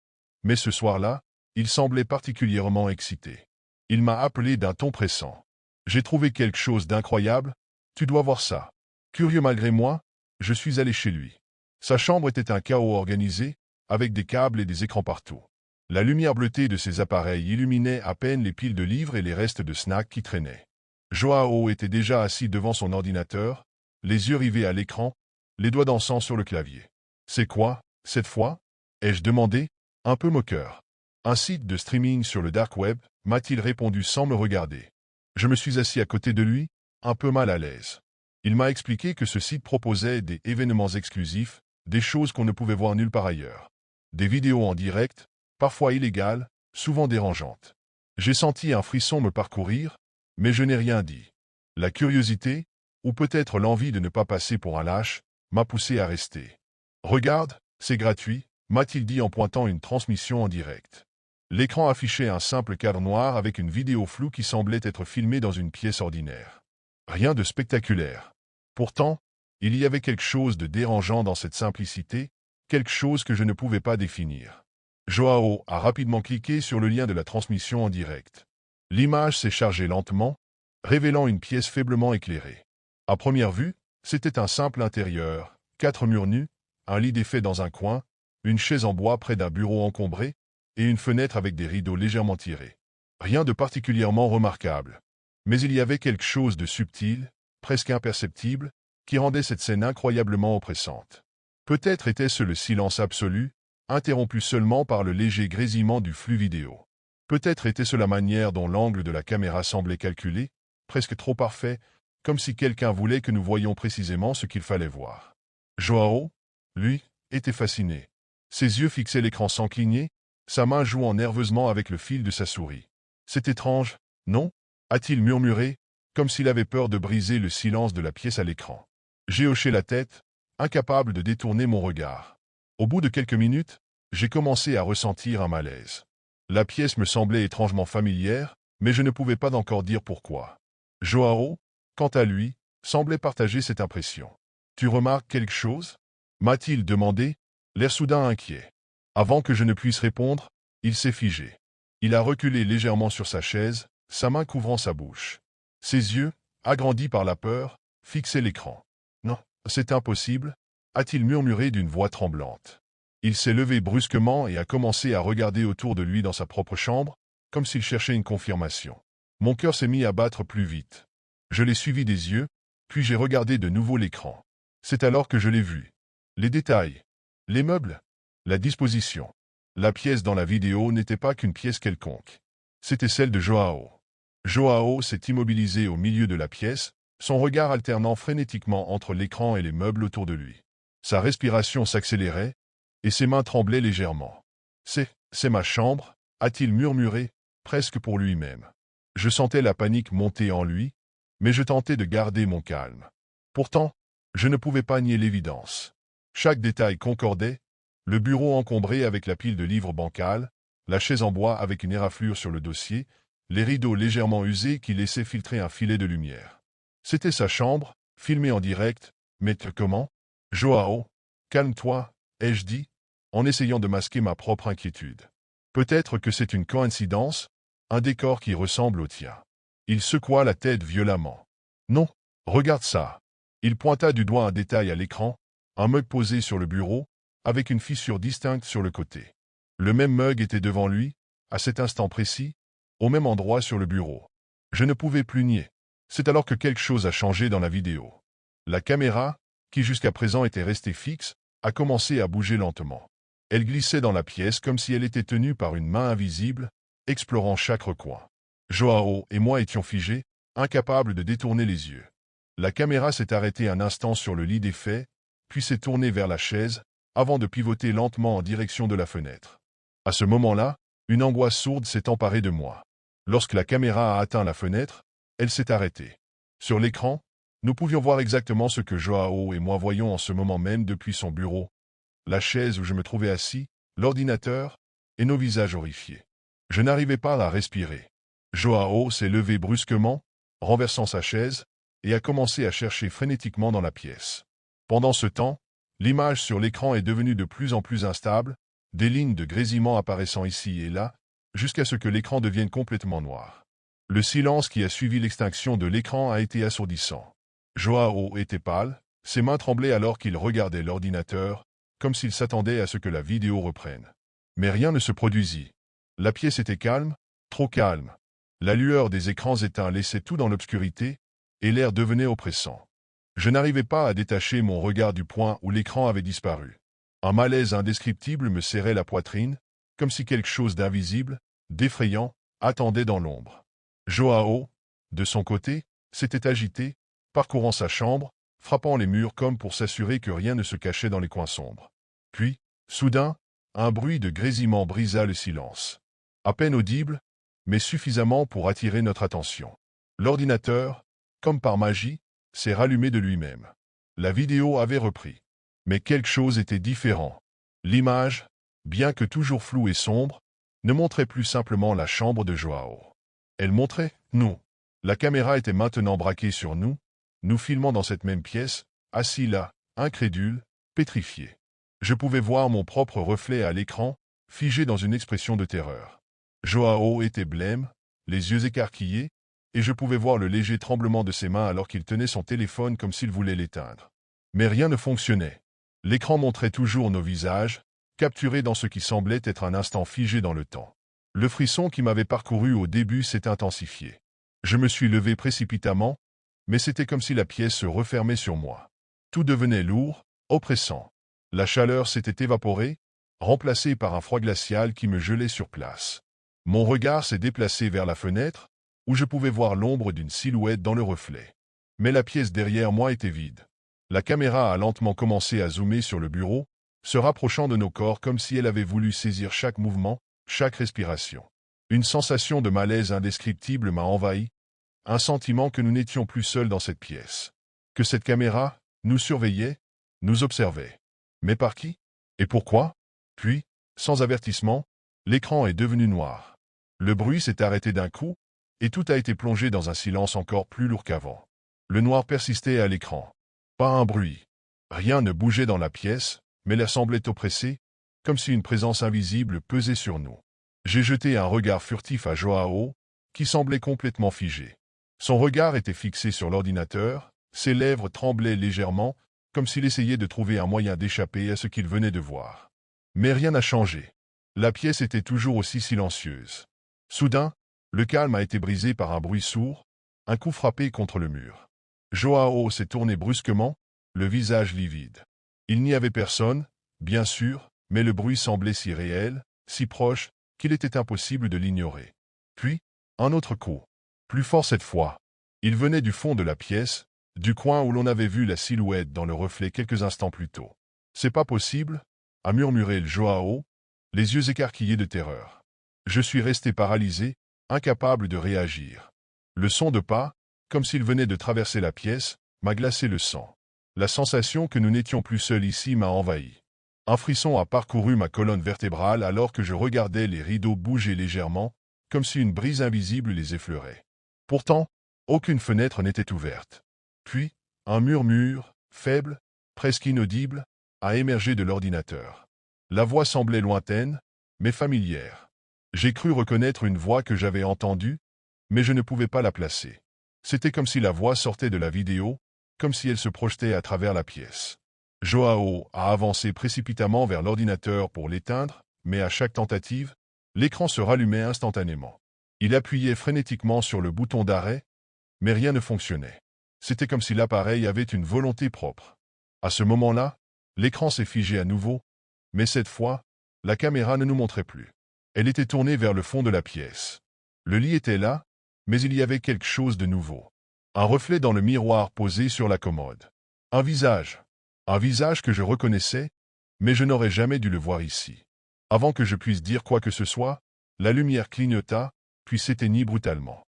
mais ce soir-là, il semblait particulièrement excité. Il m'a appelé d'un ton pressant. « J'ai trouvé quelque chose d'incroyable, tu dois voir ça. » Curieux malgré moi, je suis allé chez lui. Sa chambre était un chaos organisé, avec des câbles et des écrans partout. La lumière bleutée de ses appareils illuminait à peine les piles de livres et les restes de snacks qui traînaient. Joao était déjà assis devant son ordinateur, les yeux rivés à l'écran, les doigts dansant sur le clavier. « C'est quoi, cette fois ?» ai-je demandé, un peu moqueur. « Un site de streaming sur le dark web » m'a-t-il répondu sans me regarder. Je me suis assis à côté de lui, un peu mal à l'aise. Il m'a expliqué que ce site proposait des événements exclusifs, des choses qu'on ne pouvait voir nulle part ailleurs. Des vidéos en direct, parfois illégales, souvent dérangeantes. J'ai senti un frisson me parcourir, mais je n'ai rien dit. La curiosité, ou peut-être l'envie de ne pas passer pour un lâche, m'a poussé à rester. « Regarde, c'est gratuit », m'a-t-il dit en pointant une transmission en direct. L'écran affichait un simple cadre noir avec une vidéo floue qui semblait être filmée dans une pièce ordinaire. Rien de spectaculaire. Pourtant, il y avait quelque chose de dérangeant dans cette simplicité, quelque chose que je ne pouvais pas définir. Joao a rapidement cliqué sur le lien de la transmission en direct. L'image s'est chargée lentement, révélant une pièce faiblement éclairée. À première vue, c'était un simple intérieur, 4 murs nus, un lit défait dans un coin, une chaise en bois près d'un bureau encombré, et une fenêtre avec des rideaux légèrement tirés. Rien de particulièrement remarquable. Mais il y avait quelque chose de subtil, presque imperceptible, qui rendait cette scène incroyablement oppressante. Peut-être était-ce le silence absolu, interrompu seulement par le léger grésillement du flux vidéo. Peut-être était-ce la manière dont l'angle de la caméra semblait calculé, presque trop parfait, comme si quelqu'un voulait que nous voyions précisément ce qu'il fallait voir. Joao, lui, était fasciné. Ses yeux fixaient l'écran sans cligner, sa main jouant nerveusement avec le fil de sa souris. « C'est étrange, non ?» a-t-il murmuré, comme s'il avait peur de briser le silence de la pièce à l'écran. J'ai hoché la tête, incapable de détourner mon regard. Au bout de quelques minutes, j'ai commencé à ressentir un malaise. La pièce me semblait étrangement familière, mais je ne pouvais pas encore dire pourquoi. Joao, quant à lui, semblait partager cette impression. « Tu remarques quelque chose » m'a-t-il demandé, l'air soudain inquiet. Avant que je ne puisse répondre, il s'est figé. Il a reculé légèrement sur sa chaise, sa main couvrant sa bouche. Ses yeux, agrandis par la peur, fixaient l'écran. « Non, c'est impossible » a-t-il murmuré d'une voix tremblante. Il s'est levé brusquement et a commencé à regarder autour de lui dans sa propre chambre, comme s'il cherchait une confirmation. Mon cœur s'est mis à battre plus vite. Je l'ai suivi des yeux, puis j'ai regardé de nouveau l'écran. C'est alors que je l'ai vu. Les détails, les meubles, la disposition. La pièce dans la vidéo n'était pas qu'une pièce quelconque. C'était celle de Joao. Joao s'est immobilisé au milieu de la pièce, son regard alternant frénétiquement entre l'écran et les meubles autour de lui. Sa respiration s'accélérait, et ses mains tremblaient légèrement. « C'est ma chambre » a-t-il murmuré, presque pour lui-même. Je sentais la panique monter en lui, mais je tentais de garder mon calme. Pourtant, je ne pouvais pas nier l'évidence. Chaque détail concordait, le bureau encombré avec la pile de livres bancals, la chaise en bois avec une éraflure sur le dossier, les rideaux légèrement usés qui laissaient filtrer un filet de lumière. C'était sa chambre, filmée en direct, mais comment ? « Joao, calme-toi, ai-je dit, en essayant de masquer ma propre inquiétude. Peut-être que c'est une coïncidence, un décor qui ressemble au tien. » Il secoua la tête violemment. « Non, regarde ça. » Il pointa du doigt un détail à l'écran, un mug posé sur le bureau, avec une fissure distincte sur le côté. Le même mug était devant lui, à cet instant précis, au même endroit sur le bureau. Je ne pouvais plus nier. C'est alors que quelque chose a changé dans la vidéo. La caméra, qui jusqu'à présent était restée fixe, a commencé à bouger lentement. Elle glissait dans la pièce comme si elle était tenue par une main invisible, explorant chaque recoin. Joao et moi étions figés, incapables de détourner les yeux. La caméra s'est arrêtée un instant sur le lit des faits, puis s'est tournée vers la chaise, avant de pivoter lentement en direction de la fenêtre. À ce moment-là, une angoisse sourde s'est emparée de moi. Lorsque la caméra a atteint la fenêtre, elle s'est arrêtée. Sur l'écran, nous pouvions voir exactement ce que Joao et moi voyions en ce moment même depuis son bureau, la chaise où je me trouvais assis, l'ordinateur, et nos visages horrifiés. Je n'arrivais pas à respirer. Joao s'est levé brusquement, renversant sa chaise, et a commencé à chercher frénétiquement dans la pièce. Pendant ce temps, l'image sur l'écran est devenue de plus en plus instable, des lignes de grésillement apparaissant ici et là, jusqu'à ce que l'écran devienne complètement noir. Le silence qui a suivi l'extinction de l'écran a été assourdissant. Joao était pâle, ses mains tremblaient alors qu'il regardait l'ordinateur, comme s'il s'attendait à ce que la vidéo reprenne. Mais rien ne se produisit. La pièce était calme, trop calme. La lueur des écrans éteints laissait tout dans l'obscurité, et l'air devenait oppressant. Je n'arrivais pas à détacher mon regard du point où l'écran avait disparu. Un malaise indescriptible me serrait la poitrine, comme si quelque chose d'invisible, d'effrayant, attendait dans l'ombre. Joao, de son côté, s'était agité, parcourant sa chambre, frappant les murs comme pour s'assurer que rien ne se cachait dans les coins sombres. Puis, soudain, un bruit de grésillement brisa le silence. À peine audible, mais suffisamment pour attirer notre attention. L'ordinateur, comme par magie, s'est rallumé de lui-même. La vidéo avait repris. Mais quelque chose était différent. L'image, bien que toujours floue et sombre, ne montrait plus simplement la chambre de Joao. Elle montrait nous. La caméra était maintenant braquée sur nous, nous filmant dans cette même pièce, assis là, incrédule, pétrifié. Je pouvais voir mon propre reflet à l'écran, figé dans une expression de terreur. Joao était blême, les yeux écarquillés, et je pouvais voir le léger tremblement de ses mains alors qu'il tenait son téléphone comme s'il voulait l'éteindre. Mais rien ne fonctionnait. L'écran montrait toujours nos visages, capturés dans ce qui semblait être un instant figé dans le temps. Le frisson qui m'avait parcouru au début s'est intensifié. Je me suis levé précipitamment, mais c'était comme si la pièce se refermait sur moi. Tout devenait lourd, oppressant. La chaleur s'était évaporée, remplacée par un froid glacial qui me gelait sur place. Mon regard s'est déplacé vers la fenêtre, où je pouvais voir l'ombre d'une silhouette dans le reflet. Mais la pièce derrière moi était vide. La caméra a lentement commencé à zoomer sur le bureau, se rapprochant de nos corps comme si elle avait voulu saisir chaque mouvement, chaque respiration. Une sensation de malaise indescriptible m'a envahi, un sentiment que nous n'étions plus seuls dans cette pièce. Que cette caméra nous surveillait, nous observait. Mais par qui? Et pourquoi? Puis, sans avertissement, L'écran est devenu noir. Le bruit s'est arrêté d'un coup, et tout a été plongé dans un silence encore plus lourd qu'avant. Le noir persistait à l'écran. Pas un bruit. Rien ne bougeait dans la pièce, mais l'air semblait oppressé, comme si une présence invisible pesait sur nous. J'ai jeté un regard furtif à Joao, qui semblait complètement figé. Son regard était fixé sur l'ordinateur, ses lèvres tremblaient légèrement, comme s'il essayait de trouver un moyen d'échapper à ce qu'il venait de voir. Mais rien n'a changé. La pièce était toujours aussi silencieuse. Soudain, le calme a été brisé par un bruit sourd, un coup frappé contre le mur. Joao s'est tourné brusquement, le visage livide. Il n'y avait personne, bien sûr, mais le bruit semblait si réel, si proche, qu'il était impossible de l'ignorer. Puis, un autre coup. Plus fort cette fois. Il venait du fond de la pièce, du coin où l'on avait vu la silhouette dans le reflet quelques instants plus tôt. « C'est pas possible » a murmuré le Joao, les yeux écarquillés de terreur. Je suis resté paralysé, incapable de réagir. Le son de pas, comme s'il venait de traverser la pièce, m'a glacé le sang. La sensation que nous n'étions plus seuls ici m'a envahi. Un frisson a parcouru ma colonne vertébrale alors que je regardais les rideaux bouger légèrement, comme si une brise invisible les effleurait. Pourtant, aucune fenêtre n'était ouverte. Puis, un murmure, faible, presque inaudible, a émergé de l'ordinateur. La voix semblait lointaine, mais familière. J'ai cru reconnaître une voix que j'avais entendue, mais je ne pouvais pas la placer. C'était comme si la voix sortait de la vidéo, comme si elle se projetait à travers la pièce. Joao a avancé précipitamment vers l'ordinateur pour l'éteindre, mais à chaque tentative, l'écran se rallumait instantanément. Il appuyait frénétiquement sur le bouton d'arrêt, mais rien ne fonctionnait. C'était comme si l'appareil avait une volonté propre. À ce moment-là, l'écran s'est figé à nouveau, mais cette fois, la caméra ne nous montrait plus. Elle était tournée vers le fond de la pièce. Le lit était là, mais il y avait quelque chose de nouveau. Un reflet dans le miroir posé sur la commode. Un visage. Un visage que je reconnaissais, mais je n'aurais jamais dû le voir ici. Avant que je puisse dire quoi que ce soit, la lumière clignota, puis s'éteignit brutalement.